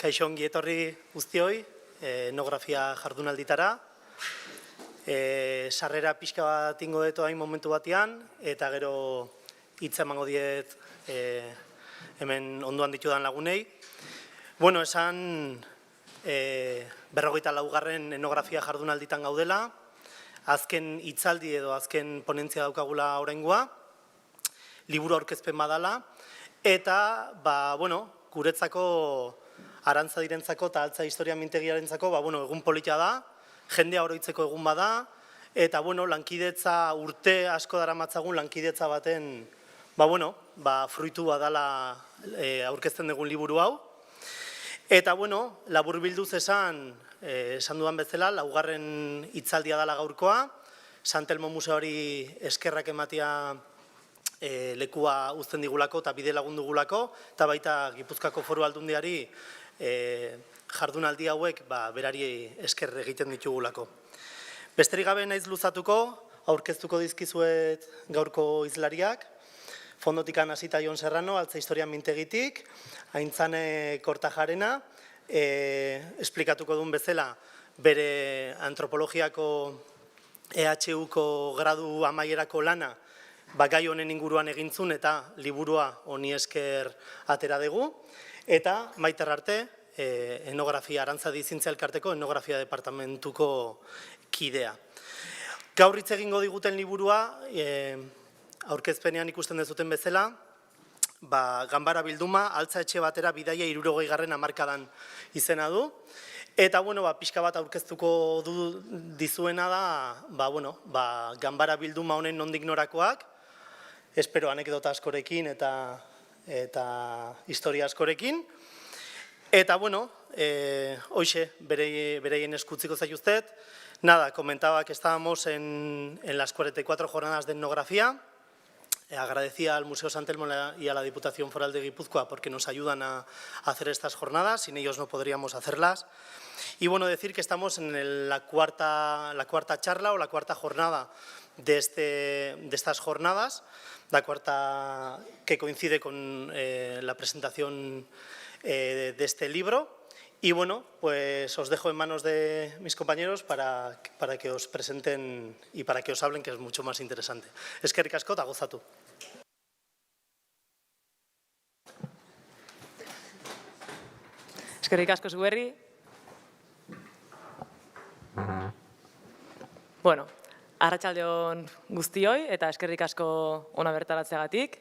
Kaixo ongi etorri guztioi, etnografia jardunalditara. Sarrera pixka bat ingo dut hain momentu batean, eta gero hitza emango diet hemen ondoan ditudan lagunei. Bueno, esan 44. etnografia jardunalditan gaudela, azken hitzaldi edo azken ponentzia daukagula oraingoa, liburu aurkezpen badala, eta, guretzako arantza direntzako eta altza historia mintegiarentzako, egun polita da, jendea oroitzeko egun bada, eta, lankidetza urte asko daramatzagun lankidetza baten, fruitu badala aurkezten dugun liburu hau. Eta, laburbilduz esan dudan bezala, 4. hitzaldia dela gaurkoa, Sant Telmo Museoari eskerrak ematea lekua uzten digulako eta bide lagun dugulako, eta baita Gipuzkoako Foru Aldundiari jardunaldi hauek berari esker egiten ditugulako. Besterik gabe naiz luzatuko, aurkeztuko dizkizuet gaurko hizlariak, fondotikan hasita Jon Serrano, altza historia mintegitik, Aintzane Kortajarena, esplikatuko duen bezala, bere antropologiako EHUko gradu amaierako lana, gai honen inguruan egintzun eta liburua honi esker atera dugu, eta Maiter Arte, etnografia arantza dizintza elkarteko etnografia departamentuko kidea. Gaur hitz egingo diguten liburua, aurkezpenean ikusten dezuten bezala, Ganbara bilduma, altza etxe batera bidaia 60. hamarkadan izena du, eta pixka bat aurkeztuko dizuena da, Ganbara bilduma honen nondik norakoak, espero anekdota askorekin eta historia askorekin. Eta, hoxe, bereien eskutziko zaituztet. Nada, comentaba que estábamos en las 44 jornadas de etnografía. Agradecía al Museo Sant Telmo y a la Diputación Foral de Guipúzcoa porque nos ayudan a hacer estas jornadas, sin ellos no podríamos hacerlas. Y decir que estamos en la cuarta charla o la cuarta jornada de estas jornadas, la cuarta que coincide con la presentación de este libro. Y pues os dejo en manos de mis compañeros para que os presenten y para que os hablen, que es mucho más interesante. Eskerrik asko eta gozatu. Eskerrik asko Zuberri. Bueno, arratsalde-on guztioi eta eskerrik asko ona bertaratzeagatik.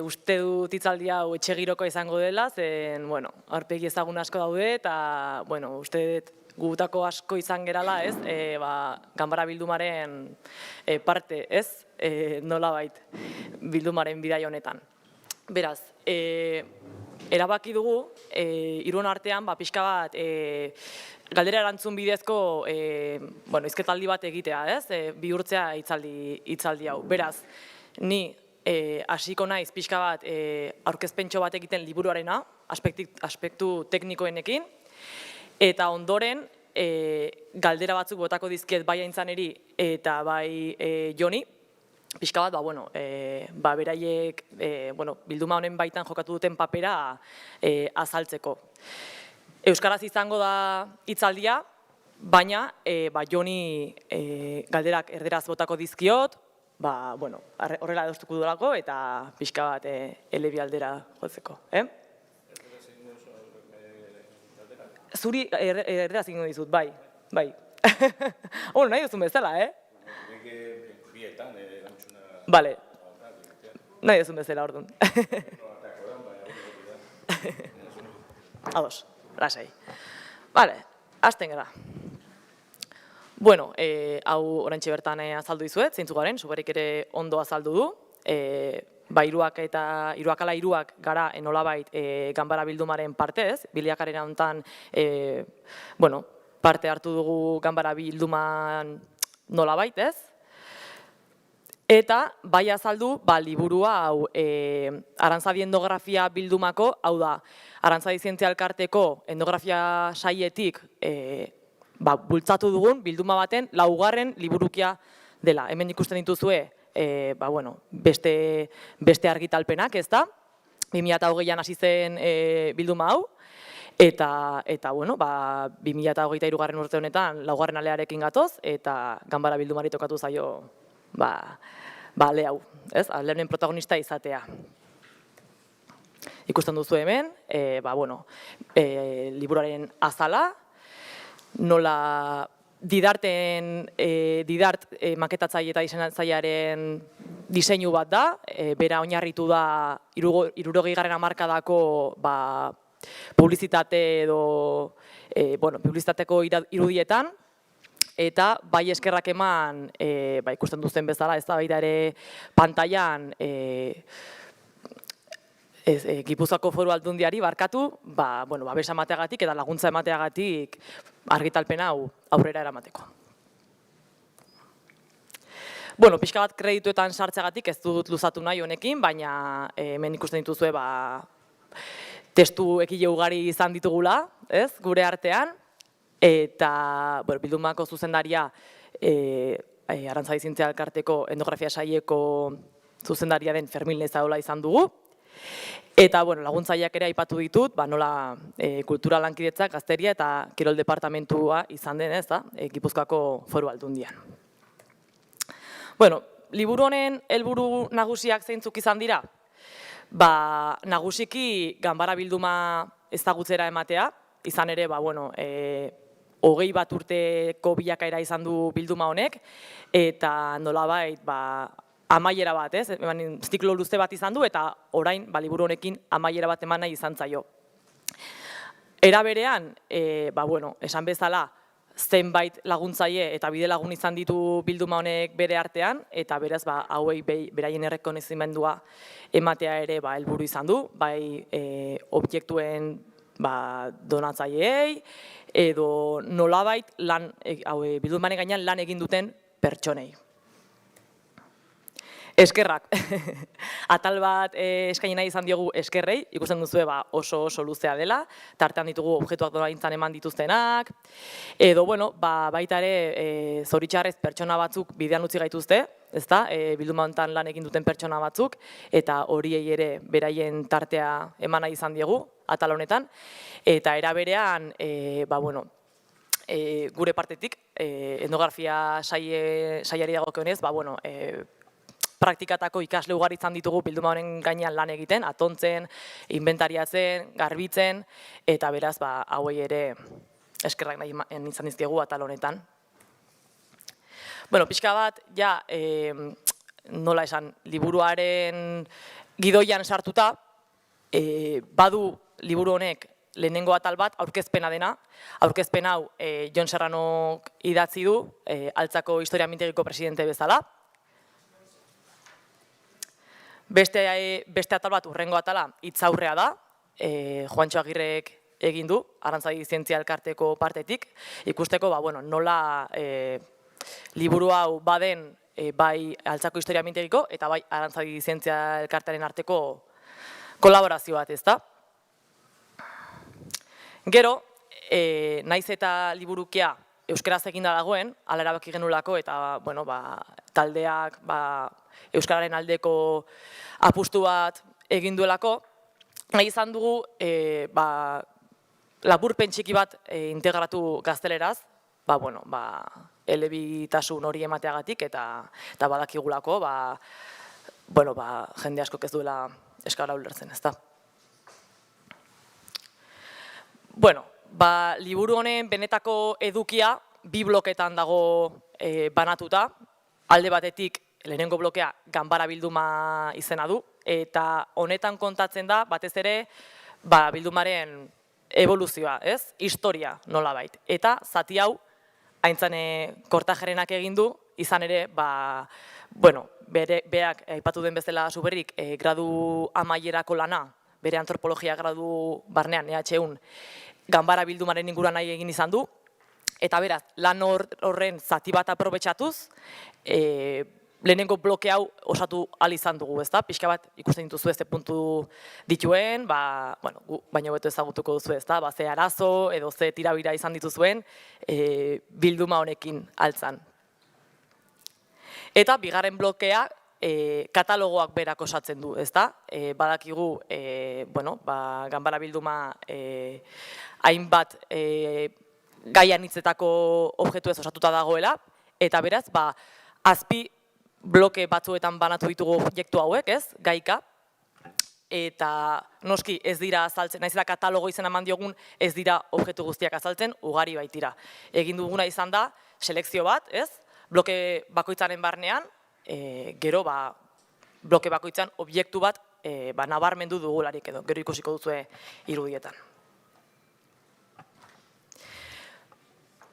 Uste dut hitzaldi hau etxe giroko izango dela, zen, aurpegi ezagun asko daude eta, uste dut gutako asko izan gerala, ez, Ganbara bildumaren parte, ez, nolabait bildumaren bidai honetan. Beraz, erabaki dugu, hiruon artean, pixka bat, galdera erantzun bidezko hizketaldi bat egitea, ez? Bihurtzea hitzaldi hau. Beraz, ni hasiko naiz pixka bat aurkezpentxo bat egiten liburuarena, aspektu teknikoenekin, eta ondoren galdera batzuk botako dizkiet bai Aintzaneri eta bai Joni, pixka bat, beraiek bilduma honen baitan jokatu duten papera azaltzeko. Euskaraz izango da hitzaldia, baina Joni galderak erderaz botako dizkiot, horrela adostuko dudalako eta pixka bat elebialdera jotzeko. Zuri erderaz egingo dizut, bai. Nahi duzun bezala, Bale, nahi duzun bezala, orduan. Ados. Lasai. Bale, hasten gara. Hau oraintxe bertan azaldu dizuet, zeintzu garen, Zuberrik ere ondo azaldu du. Hiruak ala hiruak gara nolabait Ganbara bildumaren partez, bilakaren honetan parte hartu dugu Ganbara bilduman nolabait, ez? Eta bai azaldu, liburua hau Arantzadi etnografia bildumako, hau da, Arantzadi zientzia elkarteko etnografia saietik bultzatu dugun bilduma baten 4. liburukia dela. Hemen ikusten dituzue beste argitalpenak, ez da? 2020an hasi zen bilduma hau. Eta bueno, 2023 urte honetan laugarren alearekin gatoz, eta ganbara bildumari tokatu zaio ale hau, ez? Aleren protagonista izatea. Ikusten duzu hemen, liburuaren azala, nola Didart maketatzaile eta diseinatzailearen diseinu bat da, bera oinarritu da 60. hamarkadako publizitate edo publizitateko irudietan, eta bai eskerrak eman, ikusten duzen bezala, ez da baita ere pantailan Gipuzkoako Foru Aldundiari barkatu, babesa emateagatik eta laguntza emateagatik argitalpen hau aurrera eramateko. Pixka bat kredituetan sartzeagatik ez dut luzatu nahi honekin, baina hemen ikusten dituzue testu ekile ugari izan ditugula, ez, gure artean, eta bildumako zuzendaria Arantzadi Zientzia Elkarteko etnografia saileko zuzendaria den Fermin Lezaola izan dugu. Eta laguntzaileak ere aipatu ditut, nola kultura lankidetzak, gazteria eta kirol departamentua izan den, ez da, Gipuzkoako Foru Aldundian. Liburu honen helburu nagusiak zeintzuk izan dira? Nagusiki ganbara bilduma ezagutzera ematea, izan ere, 21 urteko bilakaera izan du bilduma honek, eta nolabait, amaiera bat, ez? Ziklo luze bat izan du, eta orain, liburu honekin amaiera bat eman nahi izan zaio. Era berean, esan bezala, zenbait laguntzaile eta bide lagun izan ditu bilduma honek bere artean, eta beraz, hauei beraien errekonozimendua ematea ere helburu izan du, bai objektuen donatzaileei, edo nolabait bildumaren gainean lan egin duten pertsonei. Eskerrak. Atal bat eskaini nahi izan diogu eskerrei, ikusten duzue oso luzea dela, tartean ditugu objektuak donagintzan eman dituztenak, edo baita ere zoritxarrez pertsona batzuk bidean utzi gaituzte, ezta, bilduma honetan lan egin duten pertsona batzuk, eta horiei ere beraien tartea eman nahi izan diegu, atal honetan, eta era berean, gure partetik, etnografia sailari dagokionez, praktikatako ikasle ugari izan ditugu bilduma honen gainean lan egiten, atontzen, inventariatzen, garbitzen, eta beraz, hauei ere eskerrak nahi izan dizkiegu atal honetan. Pixka bat, nola esan, liburuaren gidoian sartuta, badu liburu honek lehenengo atal bat aurkezpena dena, aurkezpen hau Jon Serranok idatzi du, Altzako Historia Mintegiko presidente bezala. Beste atal bat, hurrengo atala, hitzaurrea da, Juantxo Agirrek egin du, Arantzadi Zientzia Elkarteko partetik, ikusteko nola liburu hau baden bai Altzako Historia Mintegiko eta bai Arantzadi Zientzia Elkartearen arteko kolaborazio bat, ezta? Gero, naiz eta liburukia euskaraz eginda dagoen, hala erabaki genulako eta taldeak euskararen aldeko apustu bat egin duelako, nahi izan dugu laburpen txiki bat integratu gazteleraz, elebitasun hori emateagatik eta badakigulako, jende askok ez duela euskara ulertzen, ezta. Liburu honen benetako edukia bi bloketan dago banatuta, alde batetik lehenengo blokea ganbara bilduma izena du, eta honetan kontatzen da, batez ere, bildumaren evoluzioa, ez? Historia nolabait. Eta zati hau, aintzane Kortajarenak egin du, izan ere, berak aipatu den bezala Zuberrik, gradu amaierako lana, bere antropologia gradu barnean, EH1, ganbara bildumaren inguruan nahi egin izan du, eta beraz, lan horren zati bat aprobetxatuz, lehenengo bloke hau osatu ahal izan dugu, ezta? Pixka bat ikusten dituzu ez puntu dituen, baina beto ezagutuko duzu, ezta? Ze arazo edo ze tirabira izan dituzuen bilduma honekin altzan. Eta bigarren blokea katalogoak berak osatzen du, ezta? Badakigu, ganbara bilduma hainbat gai anitzetako objektuez osatuta dagoela, eta beraz, azpi bloke batzuetan banatu ditugu objektu hauek, ez? Gaika. Eta noski ez dira azaltzen, naiz eta katalogo izena eman diogun, ez dira objektu guztiak azaltzen, ugari baitira. Egin duguna izan da, selekzio bat, ez? Bloke bakoitzaren barnean, gero bloke bakoitzan objektu bat nabarmendu dugularik edo, gero ikusiko duzue irudietan.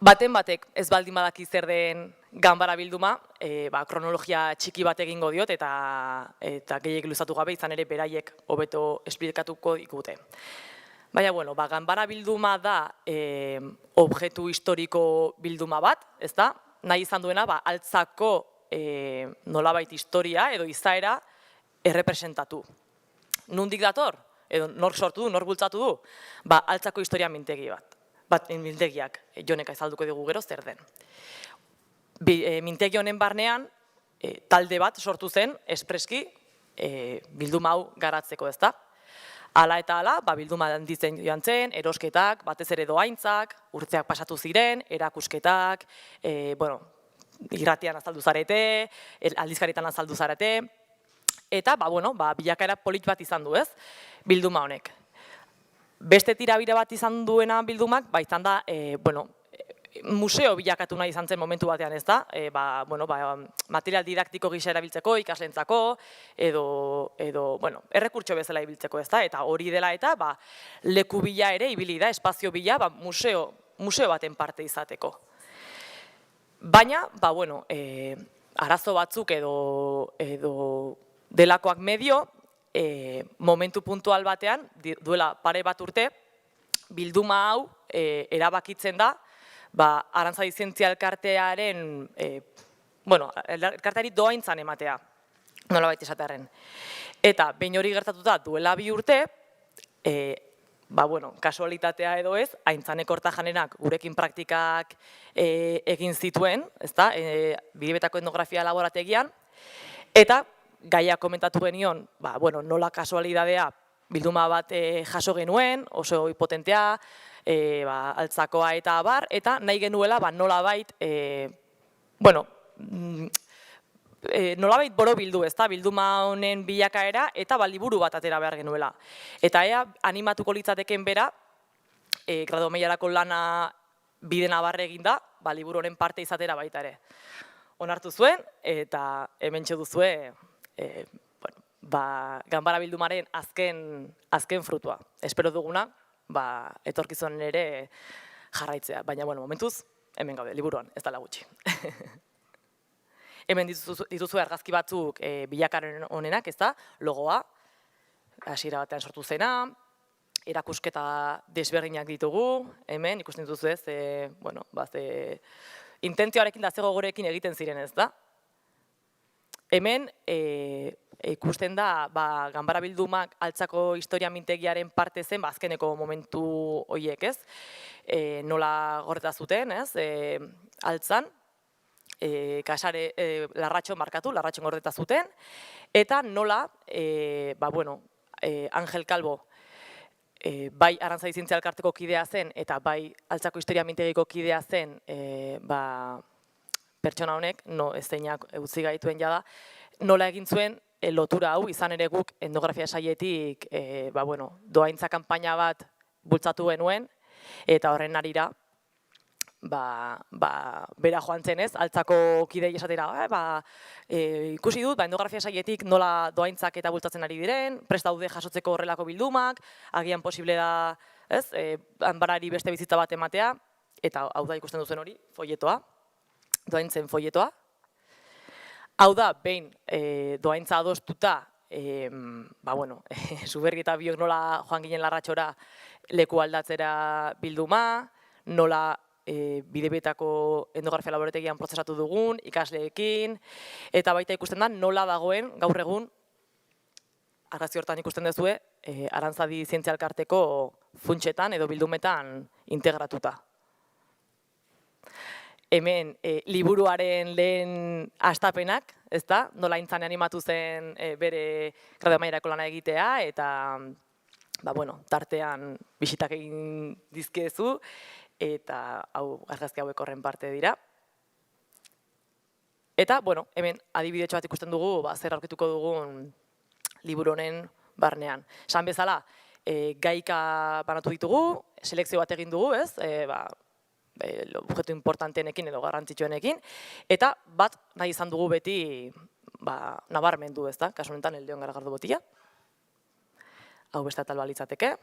Baten batek ez baldin badaki zer den ganbara bilduma, kronologia txiki bat egingo diot eta gehiek luzatu gabe izan ere beraiek hobeto esplikatuko digute. Baina, ganbara bilduma da objektu historiko bilduma bat, ez da? Nahi izan duena, altzako nolabait historia edo izaera errepresentatu. Nondik dator? Edo nork sortu du, nork bultzatu du? Altzako historia mintegi bat. Mintegiak, Jonek azalduko digu gero zer den. Mintegi honen barnean, talde bat sortu zen, espreski, bilduma hau garatzeko, ez da? Hala eta hala, bilduma handitzen joan zen, erosketak, batez ere dohaintzak, urteak pasatu ziren, erakusketak, irratian azaldu zarete, aldizkarietan azaldu zarete, eta, bilakaera polit bat izan du, ez? Bilduma honek. Beste tirabire bat izan duena bildumak, izan da, museo bilakatu nahi izan zen momentu batean, ez da? Material didaktiko gisa erabiltzeko, ikasleentzako, edo, errekurtso bezala ibiltzeko, ez da? Eta hori dela eta, leku bila ere ibili da, espazio bila, museo baten parte izateko. Baina, arazo batzuk edo delakoak medio, momentu puntual batean, duela pare bat urte, bilduma hau erabakitzen da, Arantzadi Zientzia Elkartearen, elkarteari dohaintzan ematea, nolabait esatearren. Eta behin hori gertatuta duela 2 urte, kasualitatea edo ez, Aintzane Kortajanenak gurekin praktikak egin zituen, ezta, Bidibetako etnografia laborategian, eta gaia komentatu genion, nola kasualidadea bilduma bat jaso genuen, oso hipotentea, altzakoa eta abar, eta nahi genuela nolabait, nolabait borobildu, ezta, bilduma honen bilakaera eta liburu bat atera behar genuela. Eta ea animatuko litzateken bera, gradu mailarako lana biden abarre eginda, liburu honen parte izatera baita ere. Onartu zuen, eta hementxe duzue, ganbara bildumaren azken frutua. Espero duguna, etorkizunen ere jarraitzea. Baina, momentuz, hemen gaude, liburuan, ez dela gutxi. Hemen dituzu argazki batzuk bilakaren honenak, ez da, logoa, hasiera batean sortu zena, erakusketa desberdinak ditugu, hemen ikusten dituzu ez, intentzioarekin da gogorekin egiten ziren, ez da. Hemen ikusten da ganbara bildumak altzako historia mintegiaren parte zen azkeneko momentu horiek, ez? Nola gordeta zuten, ez? Altzan, kasare larratxo markatu, larratxon gordeta zuten, eta nola, Angel Calvo, bai Arantzadi Zientzia Elkarteko kidea zen, eta bai altzako historia mintegiko kidea zen, pertsona honek, ez zeinak utzi gaituen jada, nola egin zuen lotura hau, izan ere guk etnografia saietik dohaintza kanpaina bat bultzatu genuen, eta horren arira, bera joan zen ez, altzako kidei esatera, ikusi dut, etnografia saietik nola dohaintzak eta bultzatzen ari diren, prest daude jasotzeko horrelako bildumak, agian posible da, ez, ganbarari beste bizitza bat ematea, eta hau da ikusten duzen hori, folletoa, dohaintzen folletoa. Hau da, behin dohaintza adostuta, Zubergi eta biok nola joan ginen larratxora leku aldatzera bilduma, nola Bidibetako etnografia laborategian prozesatu dugun, ikasleekin, eta baita ikusten da nola dagoen gaur egun, argazki hortan ikusten duzue, Arantzadi Zientzia Elkarteko funtsetan edo bildumetan integratuta. hemen liburuaren lehen hastapenak, ezta? Nola intzan animatu zen bere gradu amaierako lana egitea, eta tartean bisitak egin dizkiezu, eta argazki hauek horren parte dira. Eta, hemen adibidetxo bat ikusten dugu, zer aurkituko dugun liburu honen barnean. Esan bezala, gaika banatu ditugu, selekzio bat egin dugu, ez? Objektu importanteenekin edo garrantzitsuenekin, eta bat nahi izan dugu beti nabarmendu, ez da? Kasu honetan, El León Garagardo Botila. Hau beste atal balitzateke.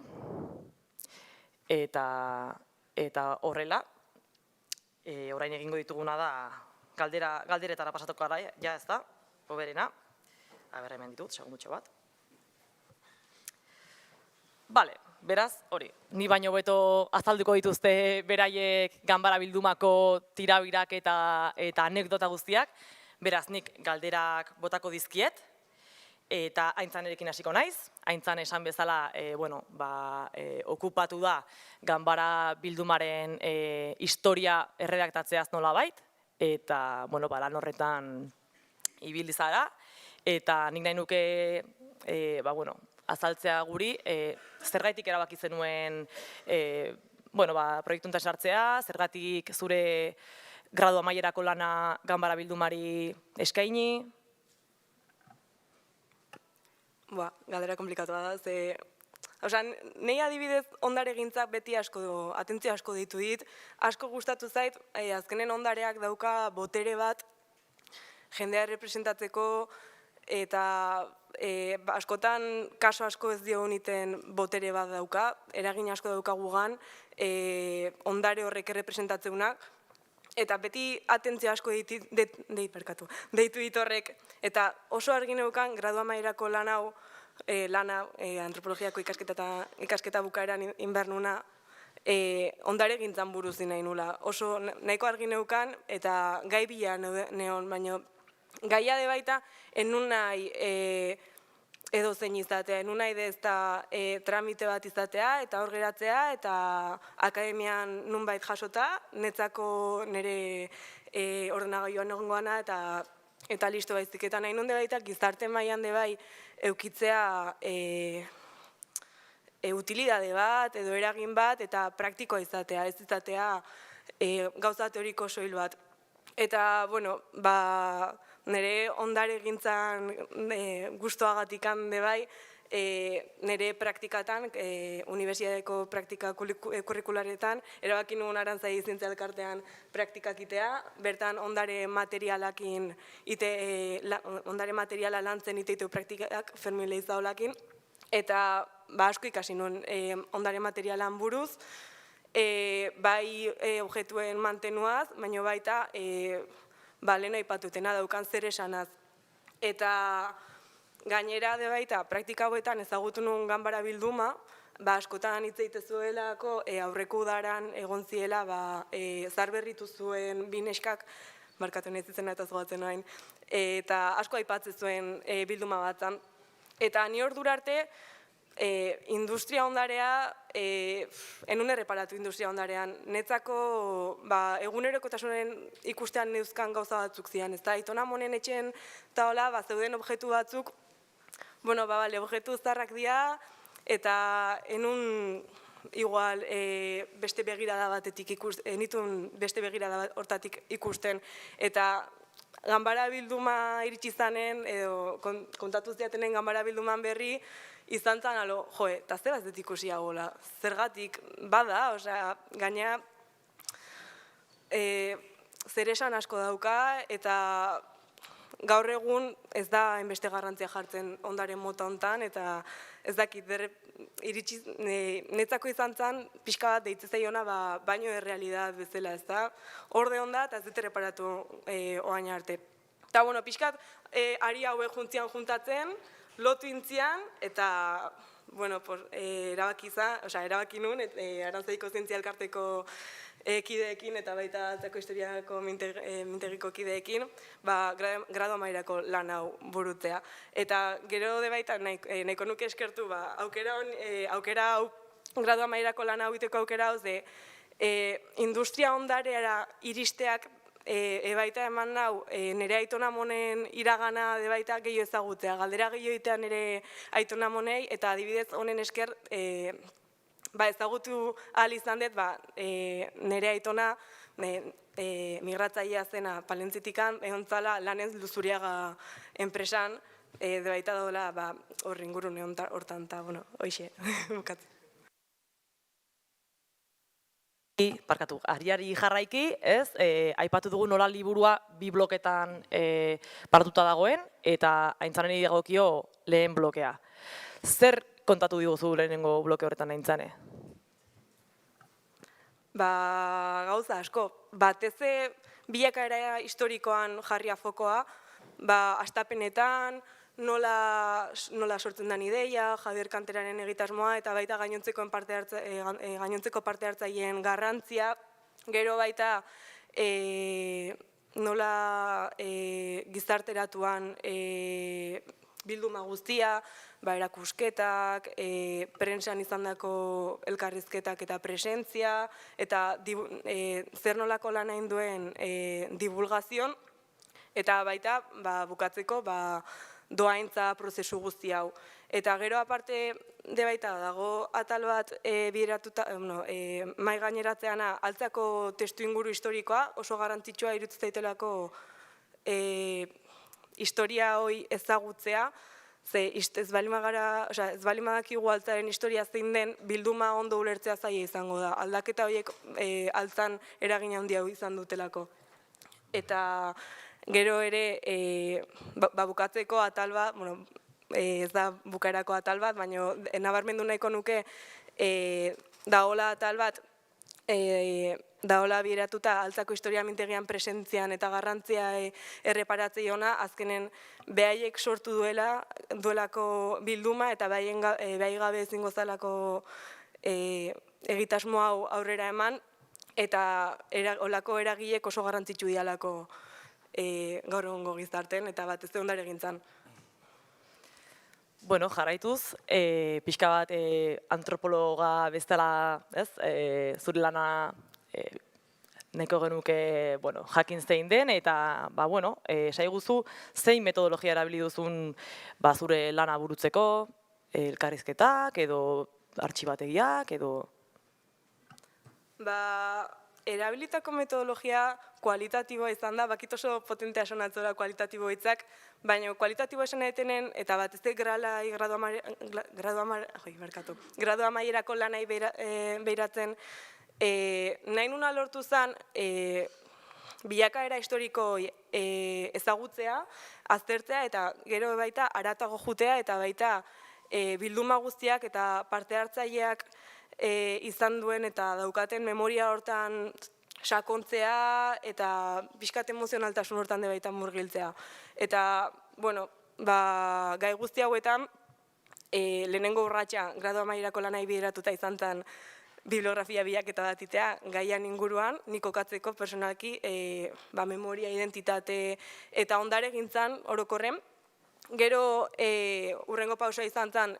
Eta horrela, orain egingo dituguna da, galderetara pasatuko gara, ja ez da, hoberena. Hemen ditut, segundutxo bat. Bale, beraz, hori, ni baino beto azalduko dituzte beraiek ganbara bildumako tirabirak eta anekdota guztiak. Beraz, nik galderak botako dizkiet, eta Aintzanerekin hasiko naiz. Aintzan esan bezala, okupatu da ganbara bildumaren historia erredaktatzeaz nolabait, eta, lan horretan ibili zara, eta nik nahi nuke, azaltzea guri, zergatik erabaki zenuen proiektu hontan sartzea, zergatik zure gradu amaierako lana ganbara bildumari eskaini? Galdera komplikatua da, ze... Nei adibidez ondaregintzak beti atentzio asko ditu dit, asko gustatu zait, azkenen ondareak dauka botere bat jendea representatzeko, eta askotan kaso asko ez dio honiten botere bat dauka, eragin asko dauka gugan, ondare horrek errepresentatzeunak, eta beti atentzio asko deitu dit horrek, eta oso argi neukan gradu amaierako lana antropologiako ikasketa bukaeran inbernuna, ondare gintzan buruz nahi nula. Oso nahiko argi neukan, eta gai bila neon, baina gaia de baita, enun nahi edo zein izatea, enun nahi dezta tramite bat izatea, eta hor geratzea, eta akademian nunbait jasota, netzako nire ordenagailuan egongoana, eta listo baizik. Eta nahi nunde baita, gizarte mailan de bai, eukitzea utilidade bat, edo eragin bat, eta praktikoa izatea, ez izatea gauza teoriko soil bat. Eta, nire ondare gintzan gustuagatik hande bai, nire praktikatan, unibertsitateko praktika kurrikularetan, erabaki nuen Arantzadi Zientzia Elkartean praktikakitea, bertan ondare materiala lantzen iteitu praktikak Fermin Leizaolakin, eta asko ikasi nuen ondare materialan buruz, bai objektuen mantenuaz, baina baita lehen aipatutena daukan zer esanaz. Eta gainera de baita praktika hauetan ezagutu nuen ganbara bilduma, askotan hitz egitezuelako aurreko udaran egon ziela zaharberritu zuen bi neskak, barkatu nahi izena eta zogatzen nahin, eta asko aipatzen zuen bilduma batzan. Eta ni ordura arte, industria ondarea, enun erreparatu industria ondarean, netzako egunerokotasunen ikustean neuzkan gauza batzuk zian, ez da, Aitona Monen etxen eta hola, zeuden objektu batzuk, objektu zarrak dira, eta enun igual beste begirada batetik ikusten, enitun beste begirada hortatik ikusten, eta ganbara bilduma iritsi zanen, edo kontatu ziatenen ganbara bilduman berri, izan zan, eta zer bat ikusi hagoela, zergatik bada, gaina zer esan asko dauka, eta gaur egun ez da enbeste garrantzia jartzen ondaren mota hontan, eta ez dakit, netzako izan zen, pixka bat deitze zaiona, baino errealidad bezala, ez da, orde honda, eta ez dut erreparatu oain arte. Eta, pixkat, ari hauek juntzian juntatzen, lotu intzian, eta, erabaki nun, Arantzadiko Zientzia Elkarteko kideekin, eta baita Atzako Historiako mintegiko kideekin, gradu amaierako lan hau burutzea. Eta gero de baita, nahiko nuke eskertu, aukera hau, gradu amaierako lan hau iteko aukera hau, industria ondareara iristeak ebaita eman nau, nire aitona monen iragana debaita gehiago ezagutzea, galdera gehiago egitea nire aitona monei, eta adibidez honen esker ezagutu ahal izan dut, nire aitona migratzailea zena Palentzitikan, egontzala lanez Luzuriaga enpresan, debaita dola hor ingurune hortan, eta, bueno, hoxe, bukatzen. Barkatu, ariari jarraiki, ez? Aipatu dugu nola liburua bi bloketan partuta dagoen, eta aintzaneni dagokio lehen blokea. Zer kontatu diguzu lehenengo bloke horretan aintzane? Gauza asko. Bateze bilakaera historikoan jarria fokoa, hastapenetan, nola sortzen den ideia, Javier Kanteraren egitasmoa, eta baita gainontzeko parte hartzaileen garrantzia, gero baita nola gizarteratuan bilduma guztia, erakusketak, prentsan izandako elkarrizketak eta presentzia, eta zer nolako lan egin duen divulgazion, eta baita bukatzeko doaintza prozesu guzti hau. Eta gero aparte baita dago atal bat bideratuta, mai gaineratzeana altzako testu inguru historikoa, oso garrantzitsua iruditzen zaitelako historia hori ezagutzea, ze ez baldin badakigu altzaren historia zein den, bilduma ondo ulertzea zaila izango da. Aldaketa horiek altzan eragin handia izan dutelako. Eta gero ere, bukatzeko atal bat, ez da bukaerako atal bat, baina nabarmendu nahiko nuke daola atal bat, daola bideratuta altzako historia mintegian presentzian eta garrantzia erreparatzei ona, azkenen behaiek sortu duelako bilduma eta behai gabe ezingo zalako egitasmo hau aurrera eman, eta olako eragilek oso garrantzitsu dialako gaur egongo gizarten, eta bat ez ondare egintzan. Bueno, jarraituz, pixka bat antropologa bezala, zure lana nahiko genuke jakin zein den, eta saiguzu zein metodologia erabili duzun zure lana burutzeko, elkarrizketak edo artxibategiak edo... Erabilitako metodologia kualitatiboa izan da, bakit oso potentea sonatzora kualitatibo hitzak, baina kualitatiboa esan etenen, eta bat ez gradu amaierako lanai behiratzen, nahi nuna lortu zen bilakaera historiko ezagutzea, aztertzea, eta gero baita haratago jutea, eta baita bilduma guztiak eta parte hartzaileak izan duen eta daukaten memoria hortan sakontzea eta pixkat emozionaltasun hortan baita murgiltzea. Eta, gai guzti hauetan, lehenengo urratxa gradu amaierako lanai bideratuta izan zen bibliografia bilaketa bat itea, gaian inguruan, nik kokatzeko personalki memoria, identitate eta ondare gintzan orokorren. Gero, urrengo pausoa izan zen,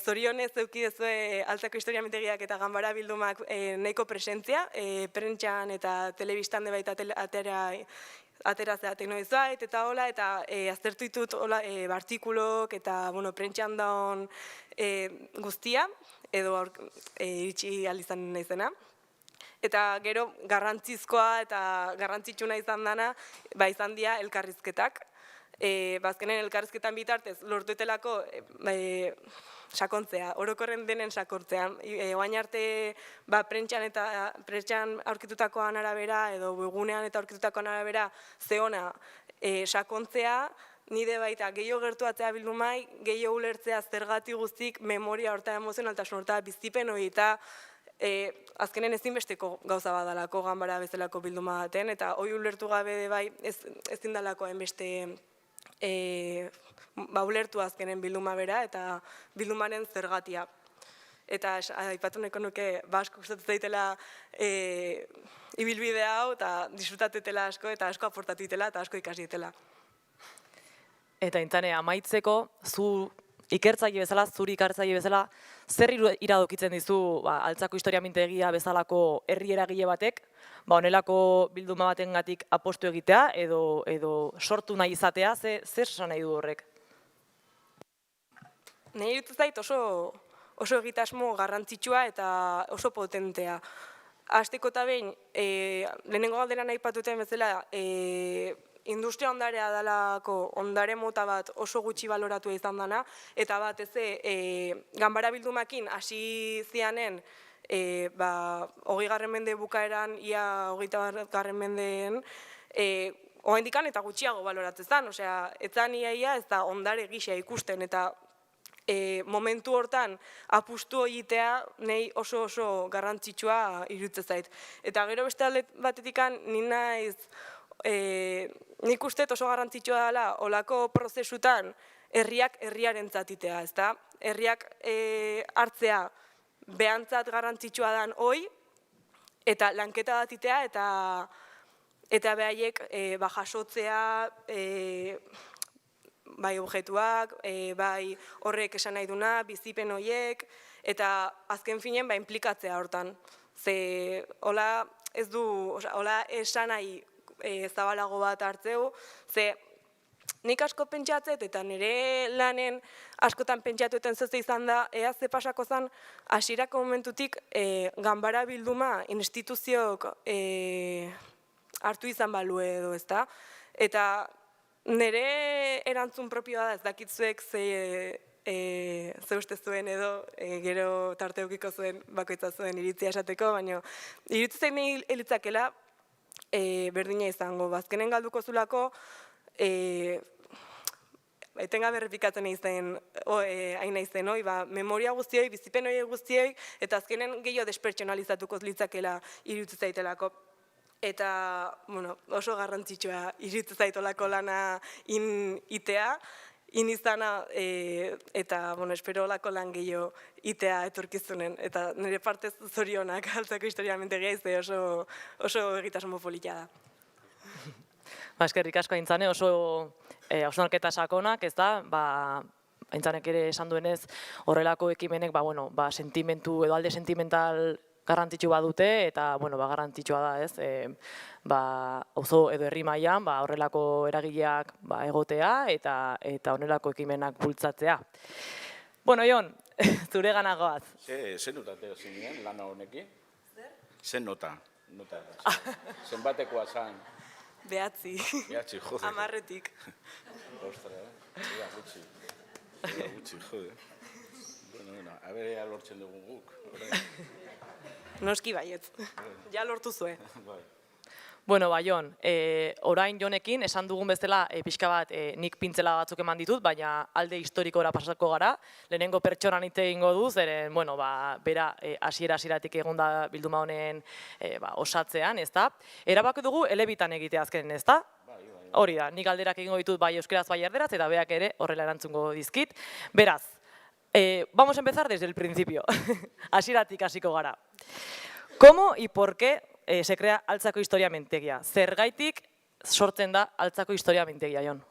zorionez eukidezue altzako historia mintegiak eta ganbara bildumak nahiko presentzia, prentxan eta telebistan baita ateratzea teknoizuait eta hola, eta aztertu ditut artikulok eta prentxan daun guztia, edo iritsi alizan naizena. Eta gero garrantzizkoa eta garrantzitsuna izan dana, izan dira elkarrizketak. Azkenen elkarrizketan bitartez lortuetelako sakontzea, orokorren denen sakontzea. Oain arte prentxan aurkitutakoan arabera edo webgunean eta aurkitutakoan arabera zeona sakontzea, nire baita gehiago gertuatzea bildumai, gehiago ulertzea zergatik guztik memoria horta emozionaltasun horta bizipen hori eta azkenen ezinbesteko gauza badalako ganbara bezalako bilduma baten, eta hori ulertu gabe bai ezin dalako hainbeste ulertu azkenen bilduma bera eta bildumaren zergatia. Eta aipatu nahiko nuke asko gustatzen zaitela ibilbide hau eta disfrutatetela asko eta asko aportatu ditela eta asko ikasi ditela. Eta intzane, amaitzeko, zu ikertzaile bezala, zuri ikertzaile bezala, zer iradokitzen dizu Altzako historia mintegia bezalako herri eragile batek, honelako bilduma batengatik apostu egitea edo sortu nahi izatea, zer esan nahi du horrek? Nahi iruditzen zait oso egitasmo garrantzitsua eta oso potentea. Hasteko eta behin, lehenengo galderan aipatuten bezala, industria ondarea dalako ondare mota bat oso gutxi baloratua izan dana, eta bat ganbara bildumakin hasi zianen, 20. mende bukaeran, ia 20. mendeen, oraindikan eta gutxiago baloratzen zen, osea, etzan ia ez da ondare gisa ikusten, eta momentu hortan apustu egitea nahi oso garrantzitsua iruditzen zait. Eta gero beste alde batetikan nik uste oso garrantzitsua dela olako prozesutan herriak herriarentzat itea, ezta? Herriak hartzea behantzat garrantzitsua dan hoi, eta lanketa bat itea eta behaiek jasotzea bai objektuak, bai horrek esan nahi duna, bizipen horiek, eta azken finen implikatzea hortan. Ze hola ez du, hola esan nahi zabalago bat hartzeu, ze nik asko pentsatzet eta nire lanen askotan pentsatueten zeze izan da, ea ze pasako zen, hasierako momentutik ganbara bilduma instituziok hartu izan balue edo, ezta? Eta nire erantzun propioa da, ez dakitzuek ze uste zuen edo, gero tarte eukiko zuen bakoitza zuen iritzia esateko, baina iritzitzen nahi elitzakela berdina izango. Bazkenen galduko zulako, etengabe errepikatzen hain naizen hoi, memoria guztioi, bizipen hori guztioi, eta azkenen gehiago despertsonalizatuko litzakela iritzi zaitelako. Eta oso garrantzitsua iritzi zaitolako lana itea, izana, eta espero olako lan gehiago itea etorkizunen. Eta nire partez zorionak Altzako historia mintegia izte oso egitasmo polita da. Eskerrik asko Aintzane, oso hausnarketa sakonak, ez da, Aintzanek ere esan duenez horrelako ekimenek sentimentu edo alde sentimental garrantzitsu badute eta garrantzitsua da, ez? Auzo edo herri mailan horrelako eragileak egotea eta honelako ekimenak bultzatzea. Bueno, Jon, zure ganagoaz. Zer notateo zinean lana honekin? Zer nota? Zenbatekoa zan? 9. 9, jode. 10. Ostra, gutxi, jode. Bueno, abere lortzen dugun guk. Noski baietz, ja lortu zue. Bueno, Jon, orain Jonekin esan dugun bezala pixka bat nik pintzela batzuk eman ditut, baina alde historikora pasako gara, lehenengo pertsonan hitz egingo du, zeren, bera hasieratik egon da bilduma honen osatzean, ez da? Erabaki dugu elebitan egitea azkenen, ez da? Hori da, nik galderak egingo ditut bai euskeraz bai erderaz, eta beak ere horrela erantzungo dizkit. Beraz, vamos a empezar desde el principio, hasieratik hasiko gara. ¿Cómo y por qué se crea Altzako historia mintegia? Zergaitik sortzen da Altzako historia mintegia, Jon?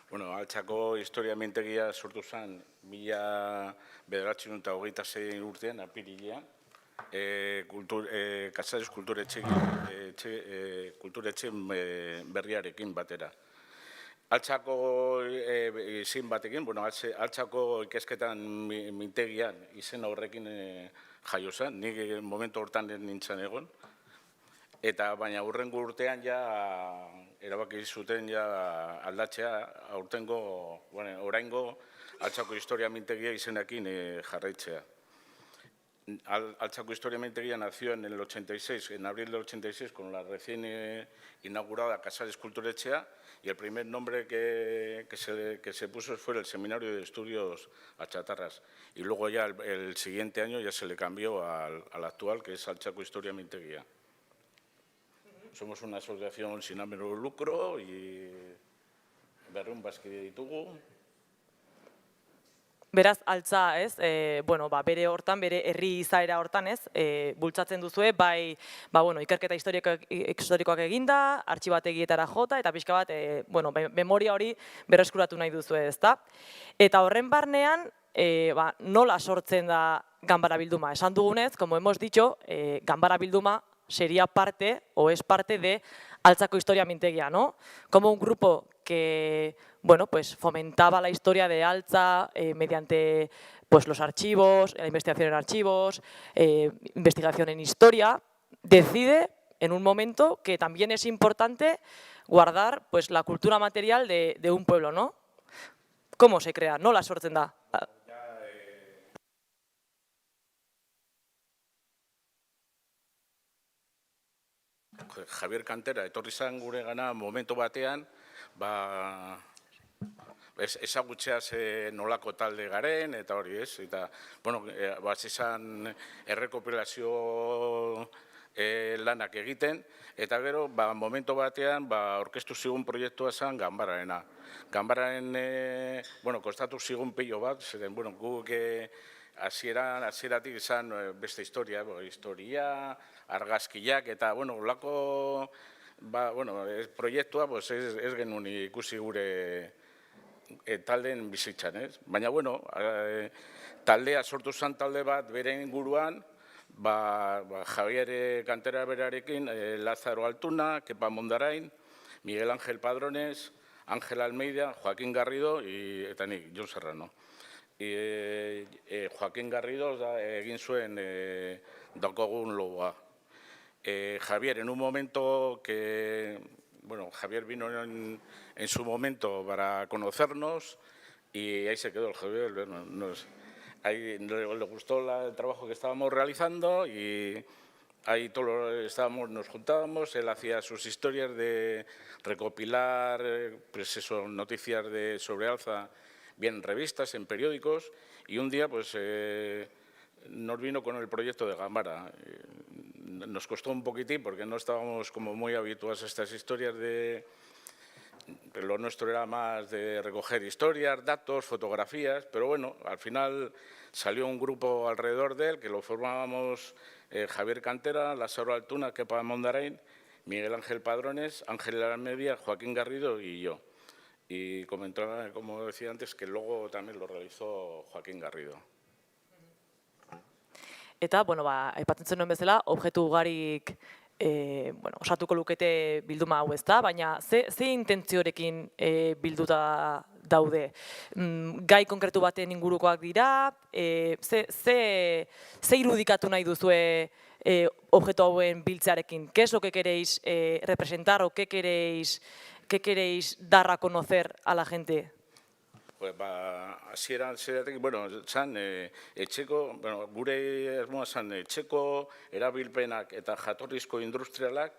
Bueno, Altzako historia mintegia sortu zen 1926 urtean, apirilean, Casares kulturetxe berriarekin batera. Altzako izin batekin, Altzako ikasketan mintegian izen horrekin jaio zen, nik momentu hortan nintzen egon. Eta baina hurrengo urtean erabaki zuten aldatzea, oraingo Altzako historia mintegia izenekin jarraitzea. Altzako historia mintegia nació en el 86, en abril del 86, con la recién inaugurada Casares Kulturetxea, y el primer nombre que se puso fue el Seminario de Estudios Achatarras. Y luego ya el siguiente año ya se le cambió al actual, que es Altzako historia mintegia. Somos una asociación sin ánimo de lucro y berrehun bazkide ditugu. Beraz, altza, ez, bere hortan, bere herri izaera hortan, ez, bultzatzen duzue, ikerketa historikoak eginda, artxibategietara jota, eta pixka bat, memoria hori berreskuratu nahi duzue, ez da? Eta horren barnean, nola sortzen da Ganbara Bilduma. Esan dugunez, como hemos dicho, Ganbara Bilduma sería parte o es parte de Altzako Historia Mintegia, ¿no? Como un grupo que, bueno, pues fomentaba la historia de Altza mediante pues, los archivos, la investigación en archivos, investigación en historia, decide en un momento que también es importante guardar pues, la cultura material de un pueblo, ¿no? ¿Cómo se crea? Nola sortzen da? Javier Cantera etorri zen gure gana momentu batean, ezagutzea ze nolako talde garen, eta hori ez, eta, bueno, izan errekopilazio lanak egiten, eta gero, momentu batean, orkestu zigun proiektua zen Ganbararena. Ganbararen, bueno, kostatu zigun pilo bat, zeren, bueno, guk hasieratik izan beste historia, argazkiak, eta, bueno, lako, proiektua ez genuen ikusi gure taldeen bizitzan, ez? Baina, bueno, taldea sortu zen talde bat bere inguruan, Javier Cantera berarekin, Lázaro Altuna, Kepa Mondarain, Miguel Ángel Padrones, Ángel Almeida, Joaquín Garrido eta nik, Jon Serrano. Joaquín Garrido egin zuen daukagun logoa. Javier, en un momento que, bueno, Javier vino en su momento para conocernos y ahí se quedó el Javier, ahí le gustó el trabajo que estábamos realizando y ahí todos nos juntábamos, él hacía sus historias de recopilar pues eso, noticias sobre Altza, bien en revistas, en periódicos, y un día pues nos vino con el proyecto de Ganbara. Nos costó un poquitín porque no estábamos como muy habituados a estas historias lo nuestro era más de recoger historias, datos, fotografías, pero bueno, al final salió un grupo alrededor de él que lo formábamos Javier Cantera, Lázaro Altuna, Kepa Mondarain, Miguel Ángel Padrones, Ángel Almeida, Joaquín Garrido y yo. Y comentaba, como decía antes, que el logo también lo realizó Joaquín Garrido. Eta, bueno, aipatzen zenuen bezala, objektu ugarik osatuko lukete bilduma hau ez da, baina ze intentziorekin bilduta daude? Gai konkretu baten ingurukoak dira, ze irudikatu nahi duzue objektu hauen biltzearekin? ¿Qué es lo que queréis representar o qué queréis dar a conocer a la gente? Hasieratik, bueno, etxeko, gure asmoa zan etxeko erabilpenak eta jatorrizko industrialak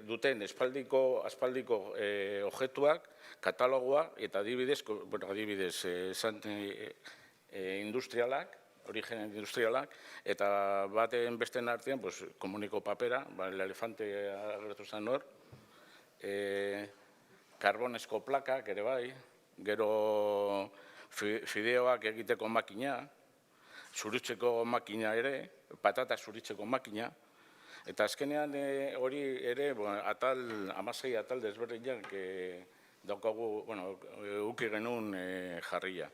duten aspaldiko objektuak, katalogoa eta adibidez industrialak, origen industrialak, eta baten besten artean, komuniko papera, el elefante agertu zen hor, karbonesko plakak ere bai, gero fideoak egiteko makina, zuritzeko makina ere, patata zuritzeko makina, eta azkenean hori ere 16 atal desberdinak daukagu, uki genuen jarria.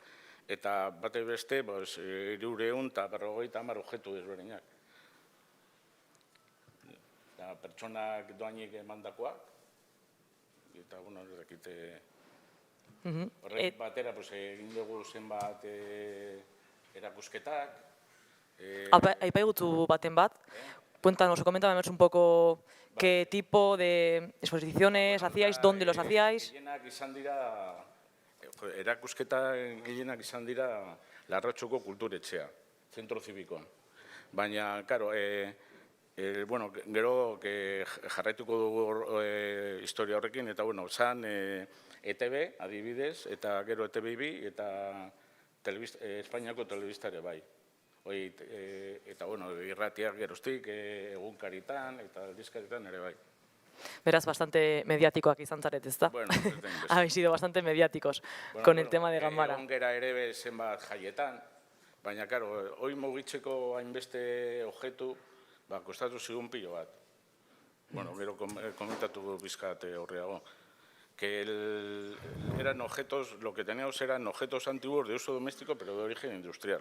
Eta bate beste, 350 objektu desberdinak. Pertsonak doainik emandakoak, eta, ez dakite... Horrek batera egin dugu zenbat erakusketak. Aipaigutzu baten bat. Cuéntanos, coméntame un poco qué tipo de exposiciones hacíais, dónde los hacíais. Erakusketa gehienak izan dira Larratxoko Kulturetxea, zentro zibikoan. Baina, karo, gero jarraituko dugu historia horrekin, eta, zan ETB, adibidez, eta gero ETB bi, eta Espainiako telebistare bai. Eta, irratiak geroztik, egunkaritan, eta aldizkaritan ere bai. Beraz, bastante mediáticoak izan zaret, ez da? Bueno, habéis sido bastante mediáticos con el tema de Ganbara. Egon gera ere zenbat jaietan, baina, karo, hoi mugitzeko hainbeste objektu, kostatu zigun pilo bat. Bueno, gero komentatu bizkat horreago. Que eran objetos, lo que teníamos eran objetos antiguos de uso doméstico, pero de origen industrial.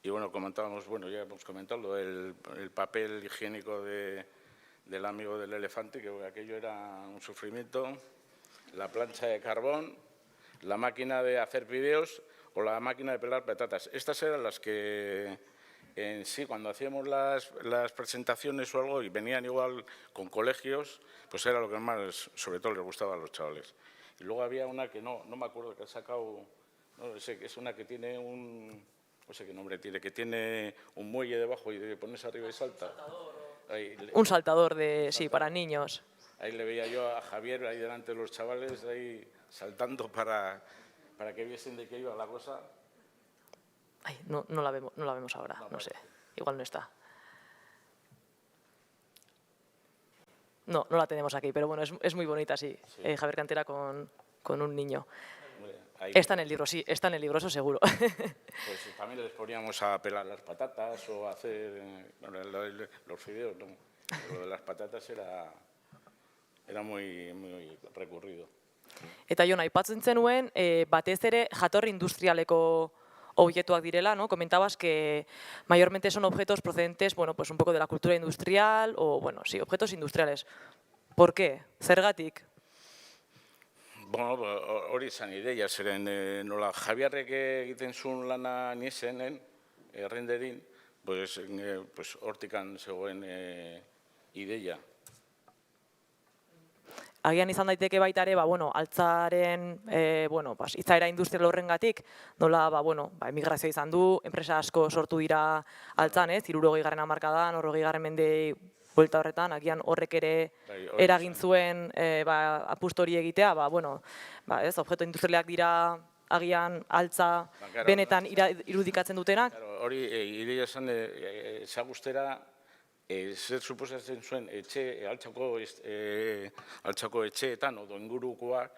Y bueno, comentábamos, bueno, ya hemos comentado el papel higiénico del amigo del elefante, que aquello era un sufrimiento, la plancha de carbón, la máquina de hacer vídeos o la máquina de pelar patatas. Estas eran las que en sí, cuando hacíamos las presentaciones o algo y venían igual con colegios, pues era lo que más, sobre todo, les gustaba a los chavales. Y luego había una que no me acuerdo, que ha sacado, no sé, que es una que tiene no sé qué nombre tiene, que tiene un muelle debajo y te pones arriba y salta. Un saltador sí, para niños. Ahí le veía yo a Javier ahí delante de los chavales, ahí saltando para que viesen de qué iba la cosa. Ay, no la vemos ahora, no sé, igual no está. No la tenemos aquí, pero bueno, es muy bonita, sí. Javier Cantera con un niño. Está en el libro, sí, está en el libro, eso seguro. Pues también les poníamos a pelar las patatas o a hacer los fideos, ¿no? Lo de las patatas era muy recurrido. Eta Jon, aipatzen zenuen, batez ere jatorri industrialeko objetuak direla, ¿no? Comentabas que mayormente son objetos procedentes, bueno, pues un poco de la cultura industrial, o bueno, sí, objetos industriales. ¿Por qué? Zergatik? Bueno, hori izan ideia, zeren nola Javiarrek egiten zuen lana niesenen, errenderin, pues hortikan zegoen ideia. Agian izan daiteke baita ere, altzaren izaera industrial horrengatik, nola emigrazioa izan du, enpresa asko sortu dira altzan, 60. hamarkadan, 80. mendei buelta horretan, agian horrek ere eragin zuen apustu hori egitea, objeto industrialak dira agian altza benetan irudikatzen dutenak. Hori ideia esan ezagustera, zer suposatzen zuen altzako etxeetan edo ingurukoak,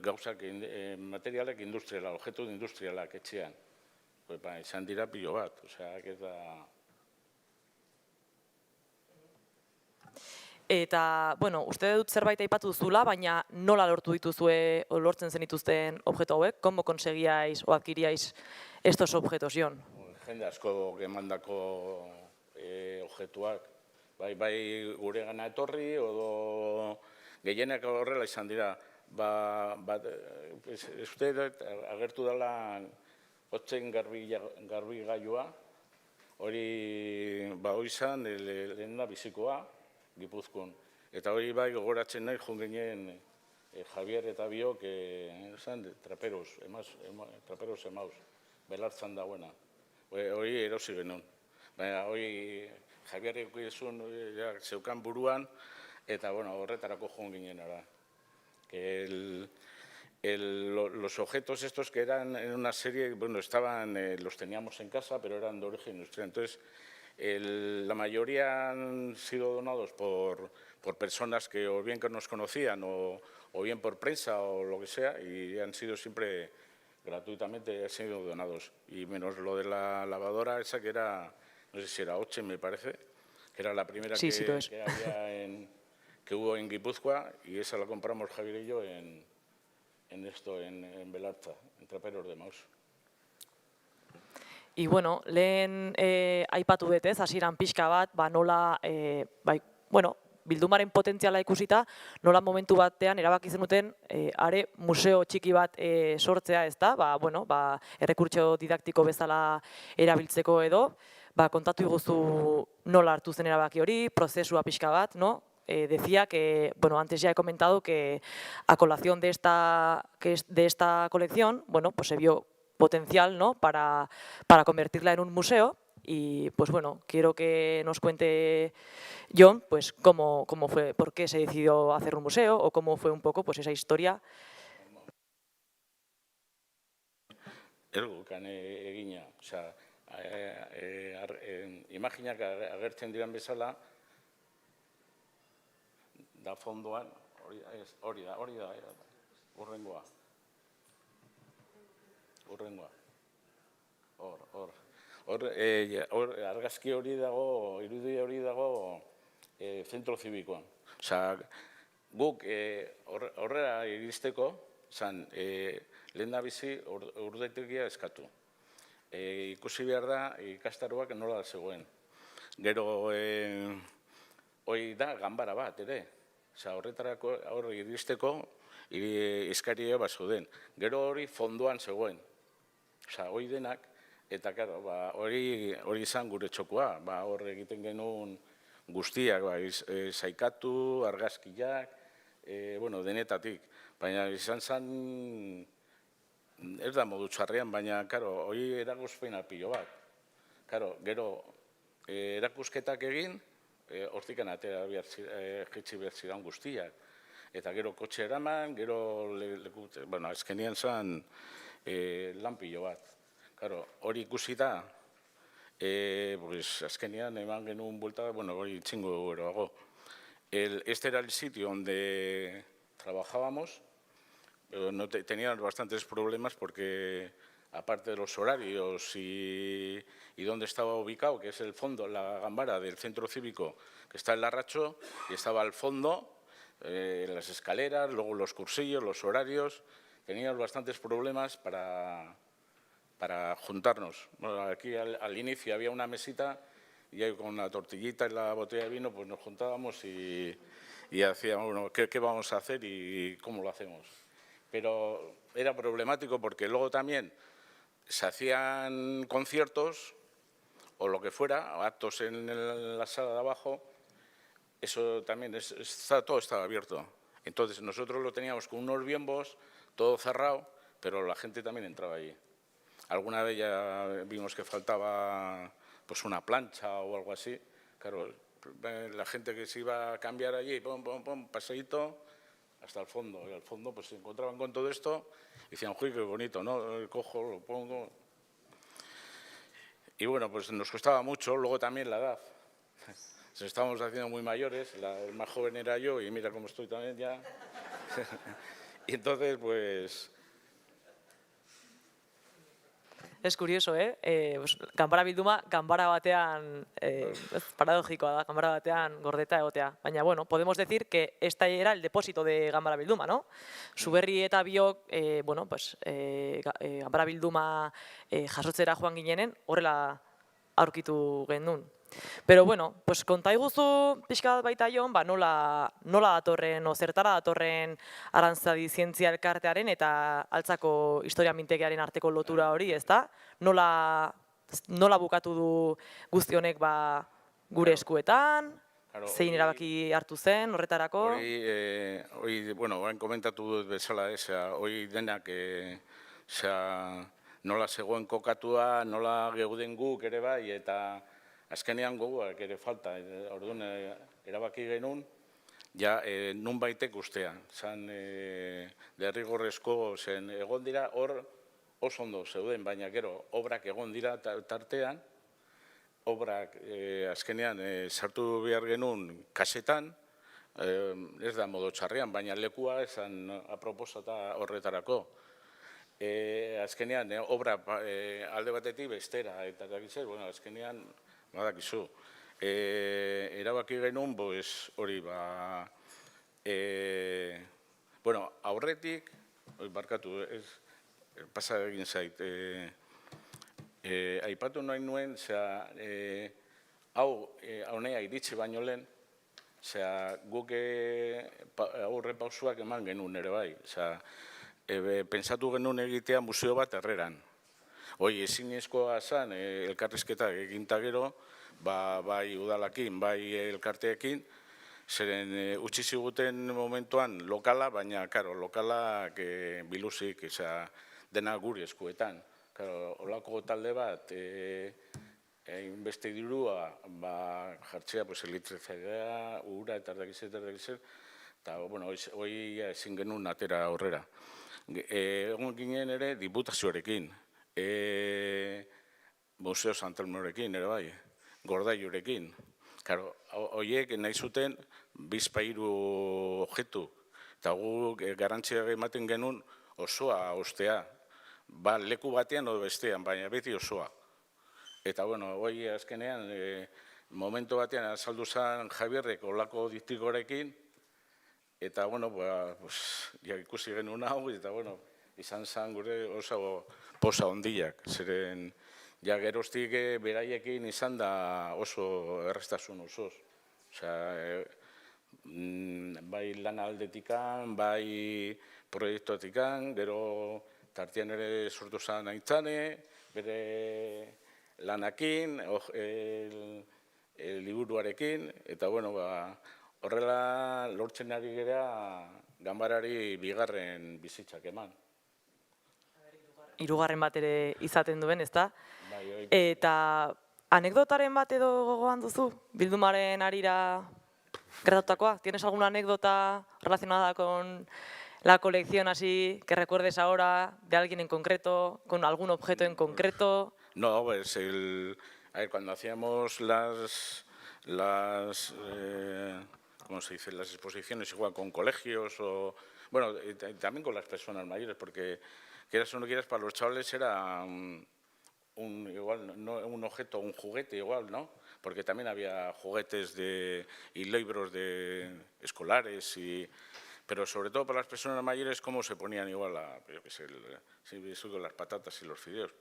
gauzak materialak industrialak, objetu industrialak etxean. Izan dira pilo bat, Eta, uste dut zerbait aipatu duzula, baina nola lortu dituzue, o lortzen zenituzten objeto hauek? ¿Cómo conseguíais o adquiríais estos objetos, Jon? Jende asko emandako objetuak, bai gure gana etorri, edo gehienak horrela izan dira. Uste agertu dela hotzen garbigailua, hori izan lehena bizikoa, Gipuzkoan. Eta hori bai gogoratzen nahi joan ginen Javier eta biok traperos emaus, belartzan dagoena. Hori erosi genuen. Hori Javierrek zeukan buruan, eta horretarako joan ginen ara. Los objetos estos que eran en una serie, los teníamos en casa, pero eran de origen industrial. Entonces, la mayoría han sido donados por personas que o bien que nos conocían o bien por prensa o lo que sea, y han sido siempre gratuitamente, han sido donados. Y menos lo de la lavadora esa que era, no sé si era Oche, me parece, que era la primera que hubo en Guipúzcoa, y esa la compramos Javier y yo en Belartza, en Traperos de Maus. Y lehen aipatu dut hasieran pixka bat, nola, bildumaren potentziala ikusita, nola momentu batean erabaki zenuten are museo txiki bat sortzea, ez da, errekurtso didaktiko bezala erabiltzeko edo, kontatu iguzu nola hartu zen erabaki hori, prozesua pixka bat, no? Decía que, antes ya he comentado que a colación de esta colección, pues se vio potencial, ¿no? para convertirla en un museo, y quiero que nos cuente Jon cómo fue, por qué se decidió hacer un museo, o cómo fue un poco esa historia. Ergukan egina, imaginak agertzen diren bezala, da fondoan, hori da, urrengoa. Argazki hori dago, irudi hori dago zentro zibikoan. Guk horrela iristeko, lehen da bizi urdaitegia eskatu. Ikusi behar da ikastaroak nola zegoen. Gero, hori da ganbara bat, ere. Horretarako, horri iristeko, eskaria bat zeuden. Gero hori fondoan zegoen. Hori denak, eta hori izan gure txokoa. Hor egiten genuen guztiak, zaikatu, argazkiak, denetatik. Baina izan zen, ez da modu txarrean, baina hori eragozpena pilo bat. Gero, erakusketak egin, hortikan atera jitsi behar zidan guztiak. Eta gero kotxe eraman, gero azkenean zen lan pilo bat. Hori ikusi da, azkenean eman genuen buelta, hori txingo geroago. Este era el sitio donde trabajábamos, pero tenían bastantes problemas porque, aparte de los horarios y dónde estaba ubicado, que es el fondo, la gambara del centro cívico, que está en Larracho, y estaba al fondo, las escaleras, luego los cursillos, los horarios, teníamos bastantes problemas para juntarnos. Aquí al inicio había una mesita y ahí con la tortillita y la botella de vino pues nos juntábamos y hacíamos, ¿qué vamos a hacer y cómo lo hacemos? Pero era problemático porque luego también se hacían conciertos o lo que fuera, actos en la sala de abajo, eso también todo estaba abierto. Entonces nosotros lo teníamos con unos bimbos, todo cerrado, pero la gente también entraba allí. Alguna vez ya vimos que faltaba pues una plancha o algo así. Claro, la gente que se iba a cambiar allí, paseíto hasta el fondo. Y al fondo pues se encontraban con todo esto y decían, uy, qué bonito, ¿no? Cojo, lo pongo. Y bueno, pues nos costaba mucho, luego también la edad. Nos estábamos haciendo muy mayores, el más joven era yo y mira cómo estoy también ya. Y entonces, pues... Es curioso, ganbara bilduma, ganbara batean, paradójikoa da, ganbara batean gordeta egotea. Baina, bueno, podemos decir que esta era el depósito de ganbara bilduma, ¿no? Zuberri eta biok, ganbara bilduma jasotzera joan ginenen, horrela aurkitu genuen. Pero, bueno, pues konta iguzu pixka bat baita Jon, nola datorren, o zertara datorren Aranzadi Zientzia Elkartearen eta Altzako Historia Mintegiaren arteko lotura hori, ezta? Nola bukatu du guzti honek gure eskuetan, zein erabaki hartu zen horretarako? Hori, orain komentatu dut bezala, hori denak nola zegoen kokatua, nola geuden guk ere bai, eta azkenean gogoak ere falta, orduan erabaki genuen, ja nun baitek ustea. Zan derrigorrezko zen egon dira, hor oso ondo zeuden, baina gero obrak egon dira tartean, obrak azkenean sartu behar genuen kasetan, ez da modo txarrean, baina lekua esan aproposata horretarako. Azkenean obra alde batetik bestera, eta azkenean badakizu. Erabaki genuen, hori, aurretik, barkatu, pasa egin zait, aipatu nahi nuen, honea iritsi baino lehen, guk aurre pausuak eman genuen ere bai. Pentsatu genuen egitea museo bat Herreran. Hoi, ezinezkoa zen, elkarrizketak eginta gero, bai udalakin, bai elkarteekin, zeren utzi ziguten momentuan lokala, baina, karo, lokalak biluzik, dena guri eskuetan. Olako talde bat, beste dirua, jartzea, elektrizitatea, ura, eta erdakizet, eta, hoi ezin genuen atera aurrera. Egon ginen ere diputazioarekin, Museo Santelmorekin, ere bai, Gordailurekin. Horiek nahi zuten bizpairu objektu, eta gu garantzia ematen genuen osoa ostea. Leku batean edo bestean, baina beti osoa. Eta, hori azkenean, momentu batean azaldu zen Javierrek olako diktikorekin, eta, ikusi genuen hau, eta, izan zen gure oso posa hondiak, zeren ja geroztik beraiekin izan da oso errestasun osoz. Osea, bai lan aldetikan, bai proiektuatikan, gero tartean ere sortu zen Aintzane, bere lanakin, liburuarekin, eta bueno, horrela lortzen ari gara ganbarari bigarren bizitzak eman. Hirugarren bat ere izaten duen, ezta? Eta anekdotaren bat edo gogoan duzu? Bildumaren harira gertatutakoa? ¿Tienes alguna anécdota relacionada con la colección así que recuerdes ahora de alguien en concreto, con algún objeto en concreto? No, pues a ver, cuando hacíamos ¿cómo se dice? Las exposiciones igual con colegios o, bueno, también con las personas mayores, porque quieras o no quieras, para los chavales era igual, no un objeto, un juguete igual, ¿no? Porque también había juguetes y libros escolares, pero sobre todo para las personas mayores, cómo se ponían igual las patatas y los fideos,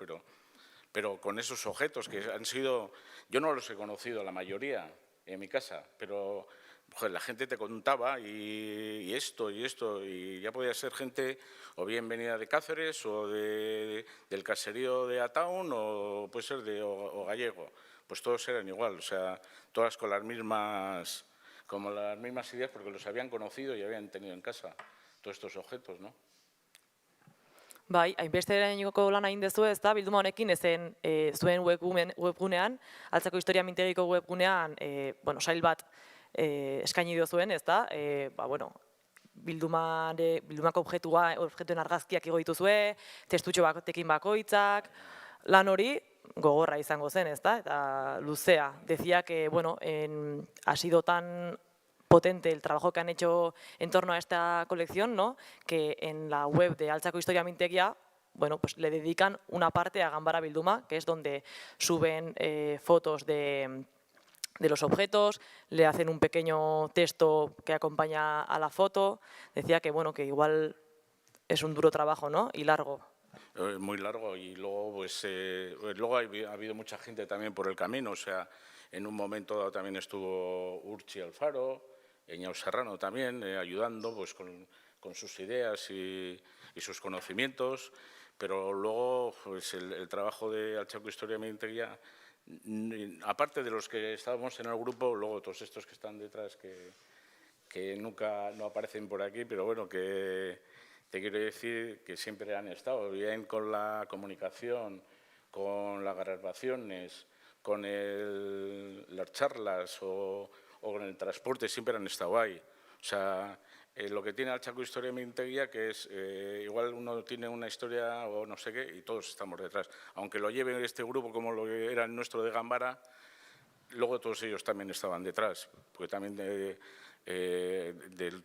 pero con esos objetos que han sido, yo no los he conocido la mayoría en mi casa, pero joder, la gente te contaba y esto, y ya podía ser gente o bien venida de Cáceres o del caserío de Ataun o puede ser o gallego, pues todos eran igual, o sea, todas con las mismas ideas porque los habían conocido y habían tenido en casa todos estos objetos, ¿no? Bai, hainbesterainoko lana egin dezue, ezta, bilduma honekin ezen zuen webgunean, Altzako Historia Mintegiko webgunean, sail bat eskaini diozuen, ezta, bildumako objektuen argazkiak igo dituzue, testutxo batekin bakoitzak, lan hori gogorra izango zen, ezta, eta luzea. Decía que, ha sido tan potente el trabajo que han hecho en torno a esta colección, ¿no? Que en la web de Altzako Historia Mintegia, pues le dedican una parte a Ganbara Bilduma, que es donde suben fotos de los objetos, le hacen un pequeño texto que acompaña a la foto. Decía que, que igual es un duro trabajo, ¿no? Y largo. Muy largo, y luego luego ha habido mucha gente también por el camino, o sea, en un momento dado también estuvo Urchi Alfaro, Eñao Serrano también, ayudando pues, con sus ideas y sus conocimientos, pero luego pues, el trabajo de Altzako Historia Mintegia, aparte de los que estábamos en el grupo, luego todos estos que están detrás que nunca no aparecen por aquí, pero bueno, que te quiero decir que siempre han estado bien con la comunicación, con las grabaciones, con las charlas o con el transporte, siempre han estado ahí. O sea, lo que tiene Altzako Historia Mintegia, que es igual uno tiene una historia o no sé qué y todos estamos detrás. Aunque lo lleve este grupo como lo era el nuestro de Ganbara, luego todos ellos también estaban detrás, porque también de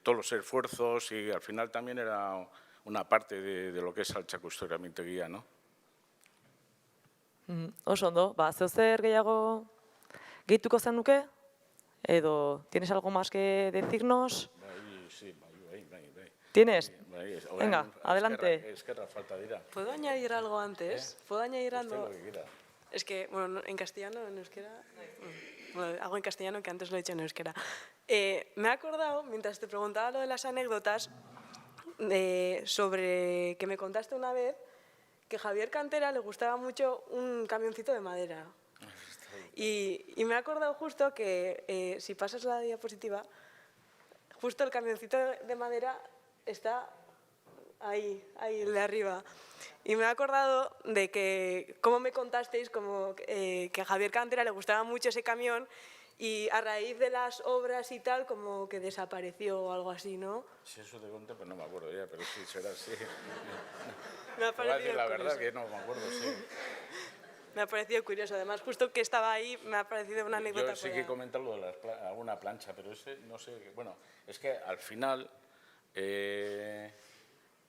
todos los esfuerzos y al final también era una parte de lo que es Altzako Historia Mintegia, ¿no? Oso ondo, zer gehiago gehituko zenuke? Edo, ¿tienes algo más que decirnos? Sí, ¿Tienes? Venga, adelante. Esquerra falta dira. ¿Puedo añadir algo antes? ¿Puedo añadir algo? Usted lo que quiera. Es que, en castellano, en euskera... Bueno, hago en castellano, que antes lo he dicho en euskera. Me he acordado, mientras te preguntaba lo de las anécdotas, sobre que me contaste una vez que a Javier Cantera le gustaba mucho un camioncito de madera. Y me he acordado justo que, si pasas la diapositiva, justo el camioncito de madera está ahí, el de arriba. Y me he acordado de que, como me contasteis, que a Javier Cantera le gustaba mucho ese camión y a raíz de las obras y tal, como que desapareció o algo así, ¿no? Si eso te conté, pues no me acuerdo ya, pero sí, será así. Me ha Te voy a decir parecido la verdad curioso. que no me acuerdo, sí. Me ha parecido curioso. Además, justo que estaba ahí, me ha parecido una anécdota. Yo sí que he comentado lo de alguna plancha, pero ese no sé, bueno, es que al final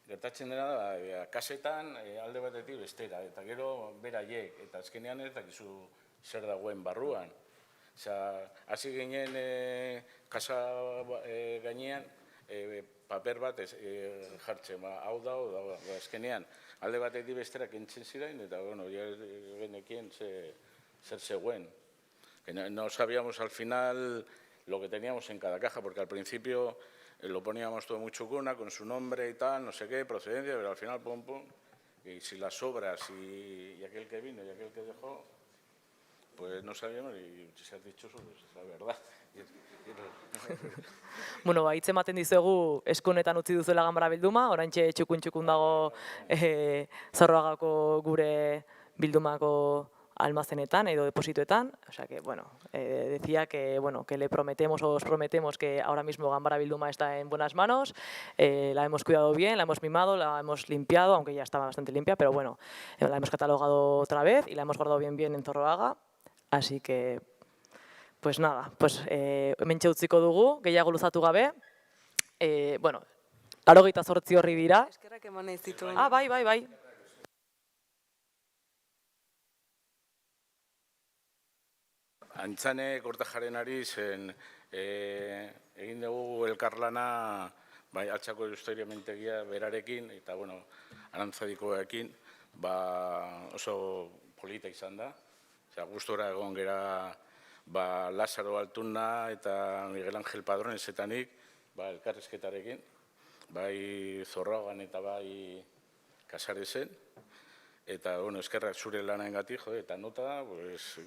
gertatzen dena da, kasetan alde batetik bestera, eta gero beraiek, eta azkenean ez dakizu zer dagoen barruan. Osea, hasi ginen kasa gainean, paper bat jartzen, hau da, azkenean, alde batetik besterak entzen ziren, eta, bueno, genekien zer zegoen. No sabíamos al final lo que teníamos en cada caja, porque al principio lo poníamos todo muy chucuna, con su nombre y tal, no sé qué, procedencia, pero al final, pum, pum, y si las obras y aquel que vino y aquel que dejó, pues no sabíamos, y si has dicho eso, pues es la verdad. Bueno, hitz ematen dizuegu eskunetan utzi duzuela Ganbara bilduma, oraintxe txukun dago Zorroagako gure bildumako almacenetan edo depositoetan, o sea que, bueno, decía que, bueno, que le prometemos o os prometemos que ahora mismo Ganbara Bilduma está en buenas manos, la hemos cuidado bien, la hemos mimado, la hemos limpiado, aunque ya estaba bastante limpia, pero bueno, la hemos catalogado otra vez y la hemos guardado bien en Zorroaga, así que, pues nada, pues hementxe utziko dugu, gehiago luzatu gabe, bueno, 88 horri dira. Eskerrak eman nahi zituen. Ah, bai. Antzane Kortajarenari zen egin dugu elkarlana Altxako Historiamentegia berarekin eta bueno, Arantzadikoekin oso polita izan da. Gustora egon gera Lazaro Altuna eta Miguel Ángel Padrón ezetanik elkarrizketarekin, bai Zorroagan eta bai Casarezen. Eta, bueno, eskerrak zure lanaengatik, eta nota, pues...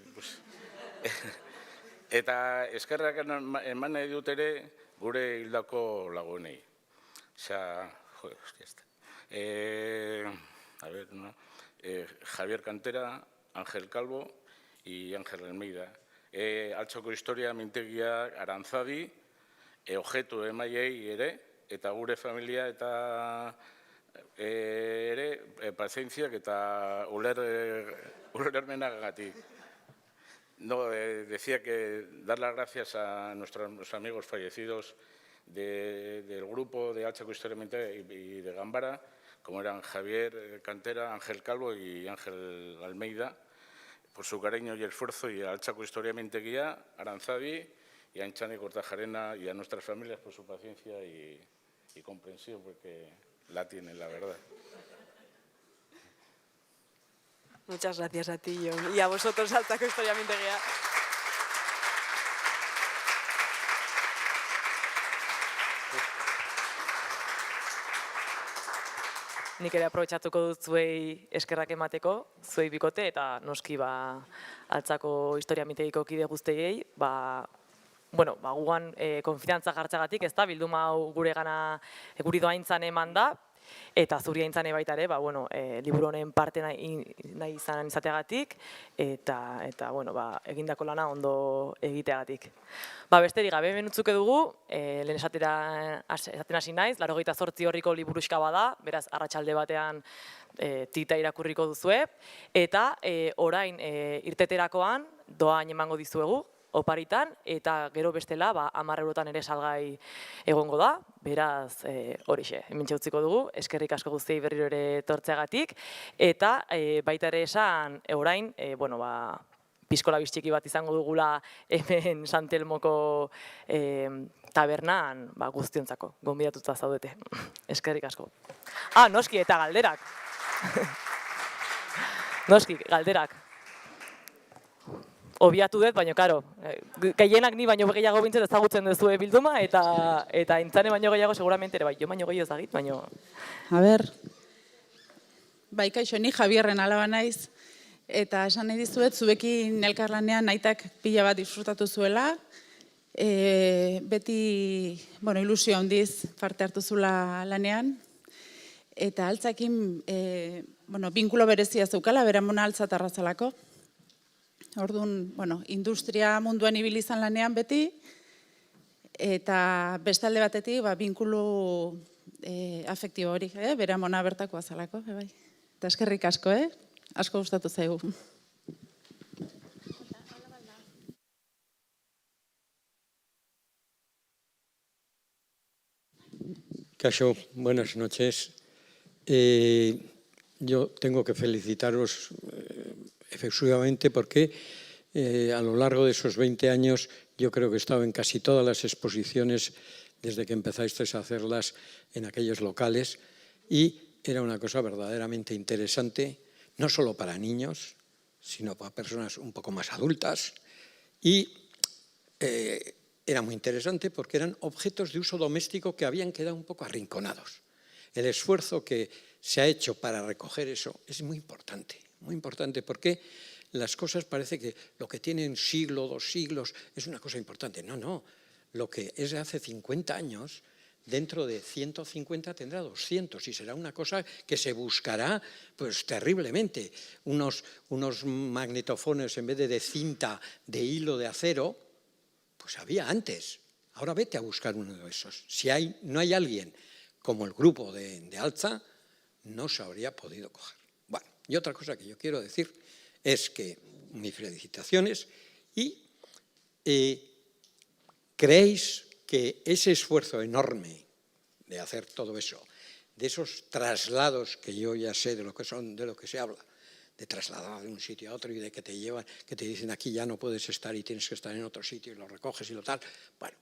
Eta eskerrak eman nahi dut ere gure hildako lagunei. Osea, a ver, no? Javier Cantera, Ángel Calvo y Ángel Almeida. Altxako Historia Mintegia Arantzadi, objektu emaiei ere, eta gure familia eta ere pazientziak eta ulermenagatik. No, decía que dar las gracias a nuestros amigos fallecidos del grupo de Altxako Historia y de Ganbara, como eran Javier Cantera, Ángel Calvo y Ángel Almeida, por su cariño y esfuerzo, y a Altxako Historia Mintegia, Arantzadi, y a Antzane Kortajarena y a nuestras familias por su paciencia y comprensión, porque la tienen, la verdad. Muchas gracias a ti, Jon. Y a vosotros, Altxako Historia Mintegia. Nik ere aprobetxatuko dut zuei eskerrak emateko, zuei bikote, eta noski Altxako Historia Mintegiko kide guztiei, gugan konfidantza jartzagatik, ez da, bilduma hau guri doaintzan eman da, eta zuri aintzane baita ere, liburu honen parte nahi izan izateagatik, eta egindako lana ondo egiteagatik. Besterik gabe hemen utzuke dugu, lehen esaten hasi naiz, 88 horriko liburuxka bada, beraz arratsalde batean tita irakurriko duzue, eta orain irteterakoan doain emango dizuegu, oparitan, eta gero bestela 10 eurotan ere salgai egongo da, beraz horixe, hementxe utziko dugu, eskerrik asko guztiei berriro ere tortzeagatik, eta baita ere esan orain, pizkola biztxiki bat izango dugula hemen Santelmoko tabernan guztiontzako, gonbidatuta zaudete. Eskerrik asko. Noski, eta galderak. Noski, galderak. Obiatu dut, baina, karo, gehienak ni baino gehiago bintzat ezagutzen duzue bilduma, eta Aintzane baino gehiago seguramente ere, jo baino gehiago ezagit, baino... A ber, kaixo, ni Javierren alaba naiz, eta esan nahi dizuet, zuekin elkarlanean aitak pila bat disfrutatu zuela, beti, ilusio handiz parte hartu zula lanean, eta altzakin, binkulo berezia zeukala, beramona altza tarrazalako. Orduan, industria munduan ibili izan lanean beti, eta bestalde batetik, binkulu afektibo hori, beramona bertakoa zalako, eta eskerrik asko, asko gustatu zaigu. Kaixo, buenas noches. Yo tengo que felicitaros efectivamente porque a lo largo de esos 20 años yo creo que he estado en casi todas las exposiciones desde que empezasteis a hacerlas en aquellos locales, y era una cosa verdaderamente interesante, no solo para niños, sino para personas un poco más adultas, y era muy interesante porque eran objetos de uso doméstico que habían quedado un poco arrinconados. El esfuerzo que se ha hecho para recoger eso es muy importante porque las cosas parece que lo que tienen siglo, 2 siglos, es una cosa importante. No, no, lo que es de hace 50 años, dentro de 150 tendrá 200 y será una cosa que se buscará pues terriblemente. Unos magnetofones en vez de cinta de hilo de acero, pues había antes. Ahora vete a buscar uno de esos. Si no hay alguien como el grupo de Altza, no se habría podido coger. Bueno, y otra cosa que yo quiero decir es que mis felicitaciones y creéis que ese esfuerzo enorme de hacer todo eso, de esos traslados que yo ya sé de lo que son, de lo que se habla, de trasladar de un sitio a otro y de que te llevan, que te dicen aquí ya no puedes estar y tienes que estar en otro sitio y lo recoges y lo tal. Bueno,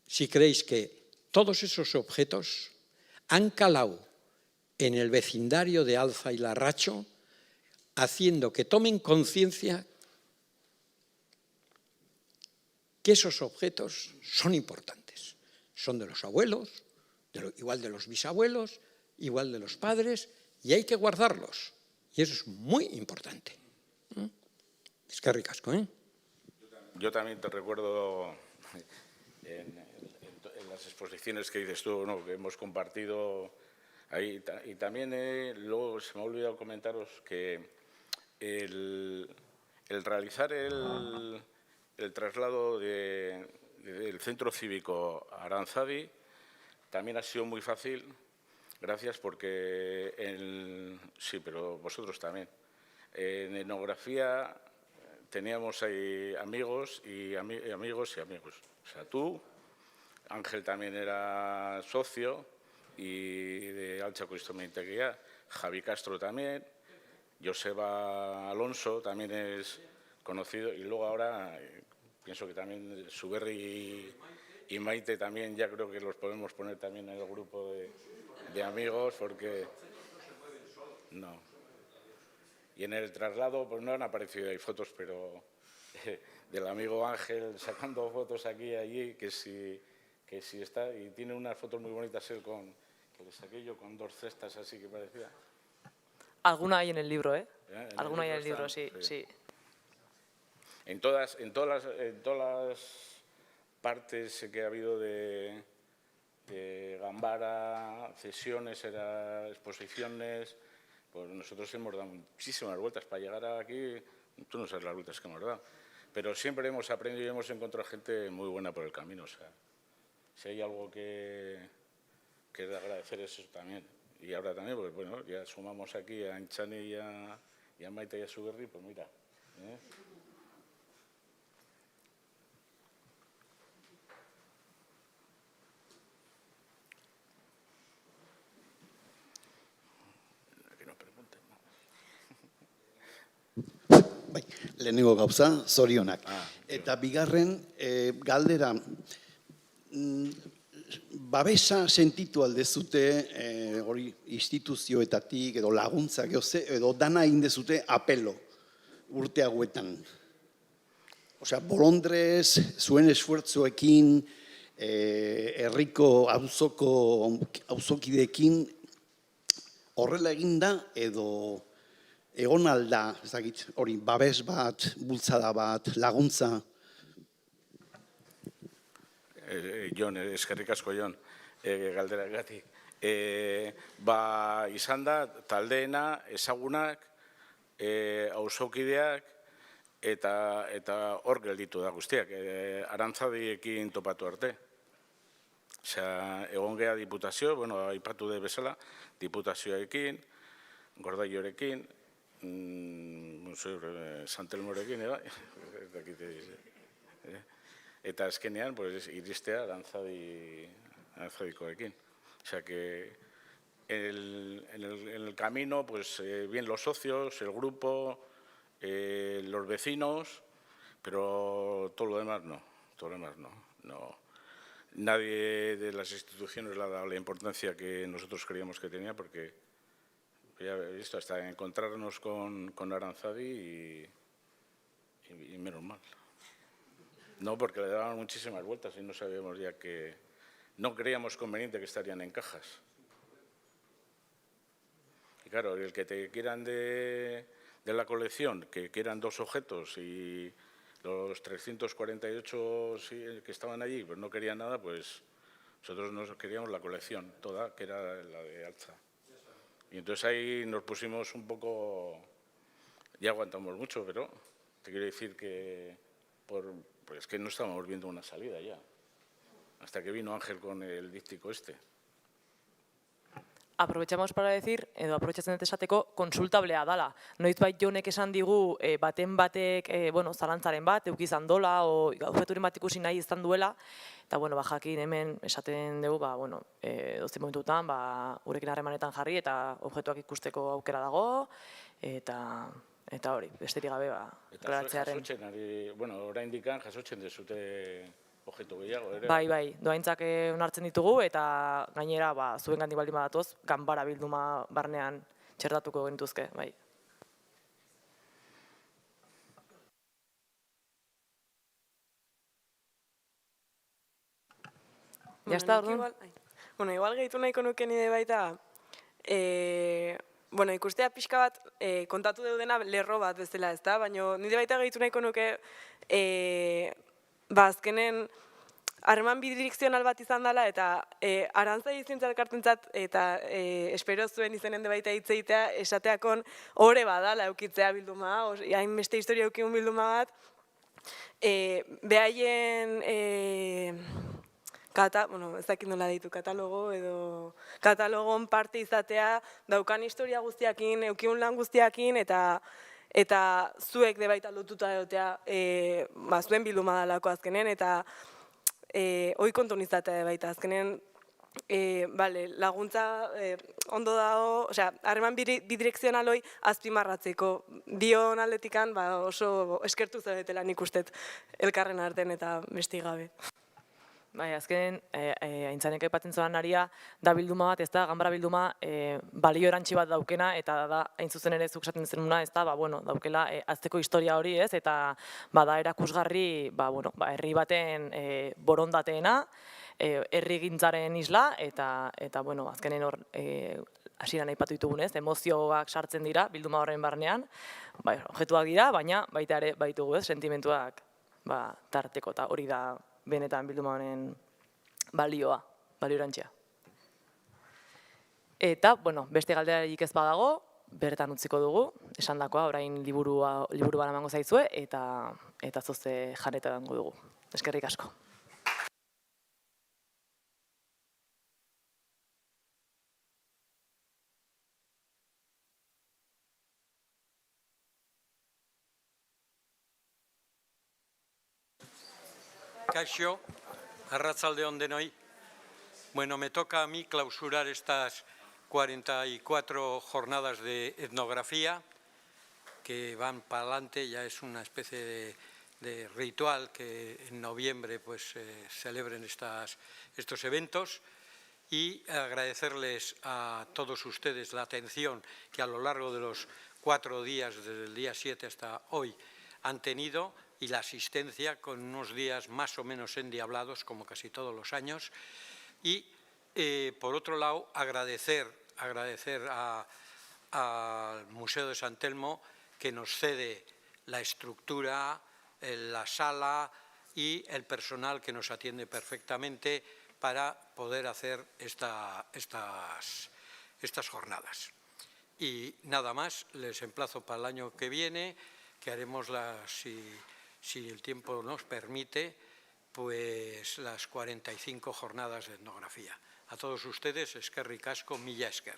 si creéis que todos esos objetos han calado en el vecindario de Alza y Larracho, haciendo que tomen conciencia que esos objetos son importantes. Son de los abuelos, igual de los bisabuelos, igual de los padres, y hay que guardarlos. Y eso es muy importante. Es que ricasco, ¿eh? Yo también te recuerdo en las exposiciones que dices tú, ¿no?, que hemos compartido ahí, y también luego se me ha olvidado comentaros que el realizar el traslado del centro cívico a Aranzadi también ha sido muy fácil, gracias, porque sí, pero vosotros también. En etnografía teníamos ahí amigos y amigos. O sea, tú, Ángel también era socio y de Altza Ekoiztomeintegia, Javi Castro también, Joseba Alonso también es conocido, y luego ahora pienso que también Suberri y Maite también, ya creo que los podemos poner también en el grupo de amigos, porque no. Y en el traslado pues no han aparecido ahí fotos, pero del amigo Ángel sacando fotos aquí y allí, que sí está, y tiene unas fotos muy bonitas él que le saqué yo con 2 cestas así que parecía. Alguna hay en el libro, ¿eh? Alguna hay en el están, libro, sí. En todas las partes que ha habido de Gambara, cesiones, exposiciones, pues nosotros hemos dado muchísimas vueltas para llegar aquí. Tú no sabes las vueltas que hemos dado, pero siempre hemos aprendido y hemos encontrado gente muy buena por el camino. O sea, si hay algo que de agradecer es eso también. Y ahora también, pues bueno, ya sumamos aquí a Enchani y a Maite y a Suberri, pues mira. Que no pregunten más. Bai, lehenengo gauza, zorionak. Eta bigarren, galdera, babesa sentitu aldezute hori instituzioetatik edo laguntzak edo dana egin dezute apelo urte hauetan. Osea, bolondrez, zuen esfuertzuekin, herriko auzokideekin horrela eginda edo egon alda, ez dakit, hori babes bat, bultzada bat, laguntza. Jon, eskerrik asko, Jon, galderagatik. Izan da, taldeena, ezagunak, auzokideak, eta hor gelditu da guztiak, Arantzadiekin topatu arte. Osea, egon geha diputazio, bueno, aipatu de bezala, diputazioekin, Gordaiorekin, Santelmorekin, eta azkenean iristea Arantzadikoekin. O sea que en el camino, pues bien los socios, el grupo, los vecinos, pero todo lo demás no. nadie de las instituciones le ha dado la importancia que nosotros creíamos que tenía, porque ya he visto hasta encontrarnos con Aranzadi y menos mal. No, porque le daban muchísimas vueltas y no sabíamos ya que... No creíamos conveniente que estarían en cajas. Y claro, el que te quieran de la colección, que quieran 2 objetos y los 348 que estaban allí pues no querían nada, pues nosotros nos queríamos la colección toda, que era la de Alza. Y entonces ahí nos pusimos un poco... Ya aguantamos mucho, pero te quiero decir que pues que no estábamos viendo una salida ya, hasta que vino Ángel con el díptico este. Aprobetxamos para decir, edo aprobetxatzen dut esateko, konsultablea dala. Noizbait Jonek esan digu, baten batek, zalantzaren bat, eukizan dola, o objekturen bat ikusi nahi izan duela, eta, jakin hemen esaten dugu, dozien momentutan, gurekin harremanetan jarri, eta objektuak ikusteko aukera dago, eta hori, besterik gabe, klaratzearen. Eta jasotzen oraindik jasotzen dezute objektu gehiago, ere? Bai, doaintzak onartzen ditugu, eta gainera, zuen gandik baldin badatoz, ganbara bilduma barnean txertatuko genituzke, bai. Ya está, orduan? Igual gehitu nahiko nuke nire baita, ikustea pixka bat kontatu deudena lerro bat bezala, ez da? Baina nire baita gehitu nahiko nuke, azkenen harreman bidirekzional bat izan dela, eta Arantzadi Zientzia Elkartentzat eta espero zuen izenen de baita hitz egitea, esateakon ore badala eukitzea bilduma, hain beste historia eukiun bilduma bat, behaien ez dakit nola ditu, katalogo edo katalogon parte izatea daukan historia guztiakin, eukiun lan guztiakin, eta zuek de baita lotuta egotea zuen bilduma dalako azkenen, eta hoi kontun izatea de baita azkenen, laguntza ondo dago, harreman bidirekzional hoi azpimarratzeko dion aldetikan oso eskertu zaudetela nik ustet elkarren artean eta besti gabe. Bai, azken, aintzanek aipatzen zoan naria, da bilduma bat, ez da, ganbara bilduma balio erantzi bat daukena, eta da, hain zuzen ere zuk esaten zenuna, ez da, daukela azteko historia hori, ez, eta da erakusgarri, herri baten borondateena, herri gintzaren isla, eta azkenen hor, hasieran aipatu ditugunez, emozioak sartzen dira, bilduma horren barnean, objektuak dira, baina baita ere baitugu, ez, sentimentuak tarteko, eta hori da, benetan bilduma honen balio erantzia. Eta, beste galderarik ez badago, bertan utziko dugu, esandakoa, orain liburu bat emango zaizue, eta zoze jarreta dango dugu. Eskerrik asko. Kaixo, arratsalde on denoi. Me toca a mí clausurar estas 44 jornadas de etnografía que van para adelante. Ya es una especie de ritual que en noviembre celebren estos eventos, y agradecerles a todos ustedes la atención que a lo largo de los 4 días, desde el día 7 hasta hoy, han tenido, y la asistencia, con unos días más o menos endiablados, como casi todos los años. Y, por otro lado, agradecer al Museo de San Telmo, que nos cede la estructura, la sala y el personal que nos atiende perfectamente para poder hacer estas jornadas. Y nada más, les emplazo para el año que viene, que haremos si el tiempo nos permite, las 45 jornadas de etnografía. A todos ustedes, eskerrik asko, mila esker.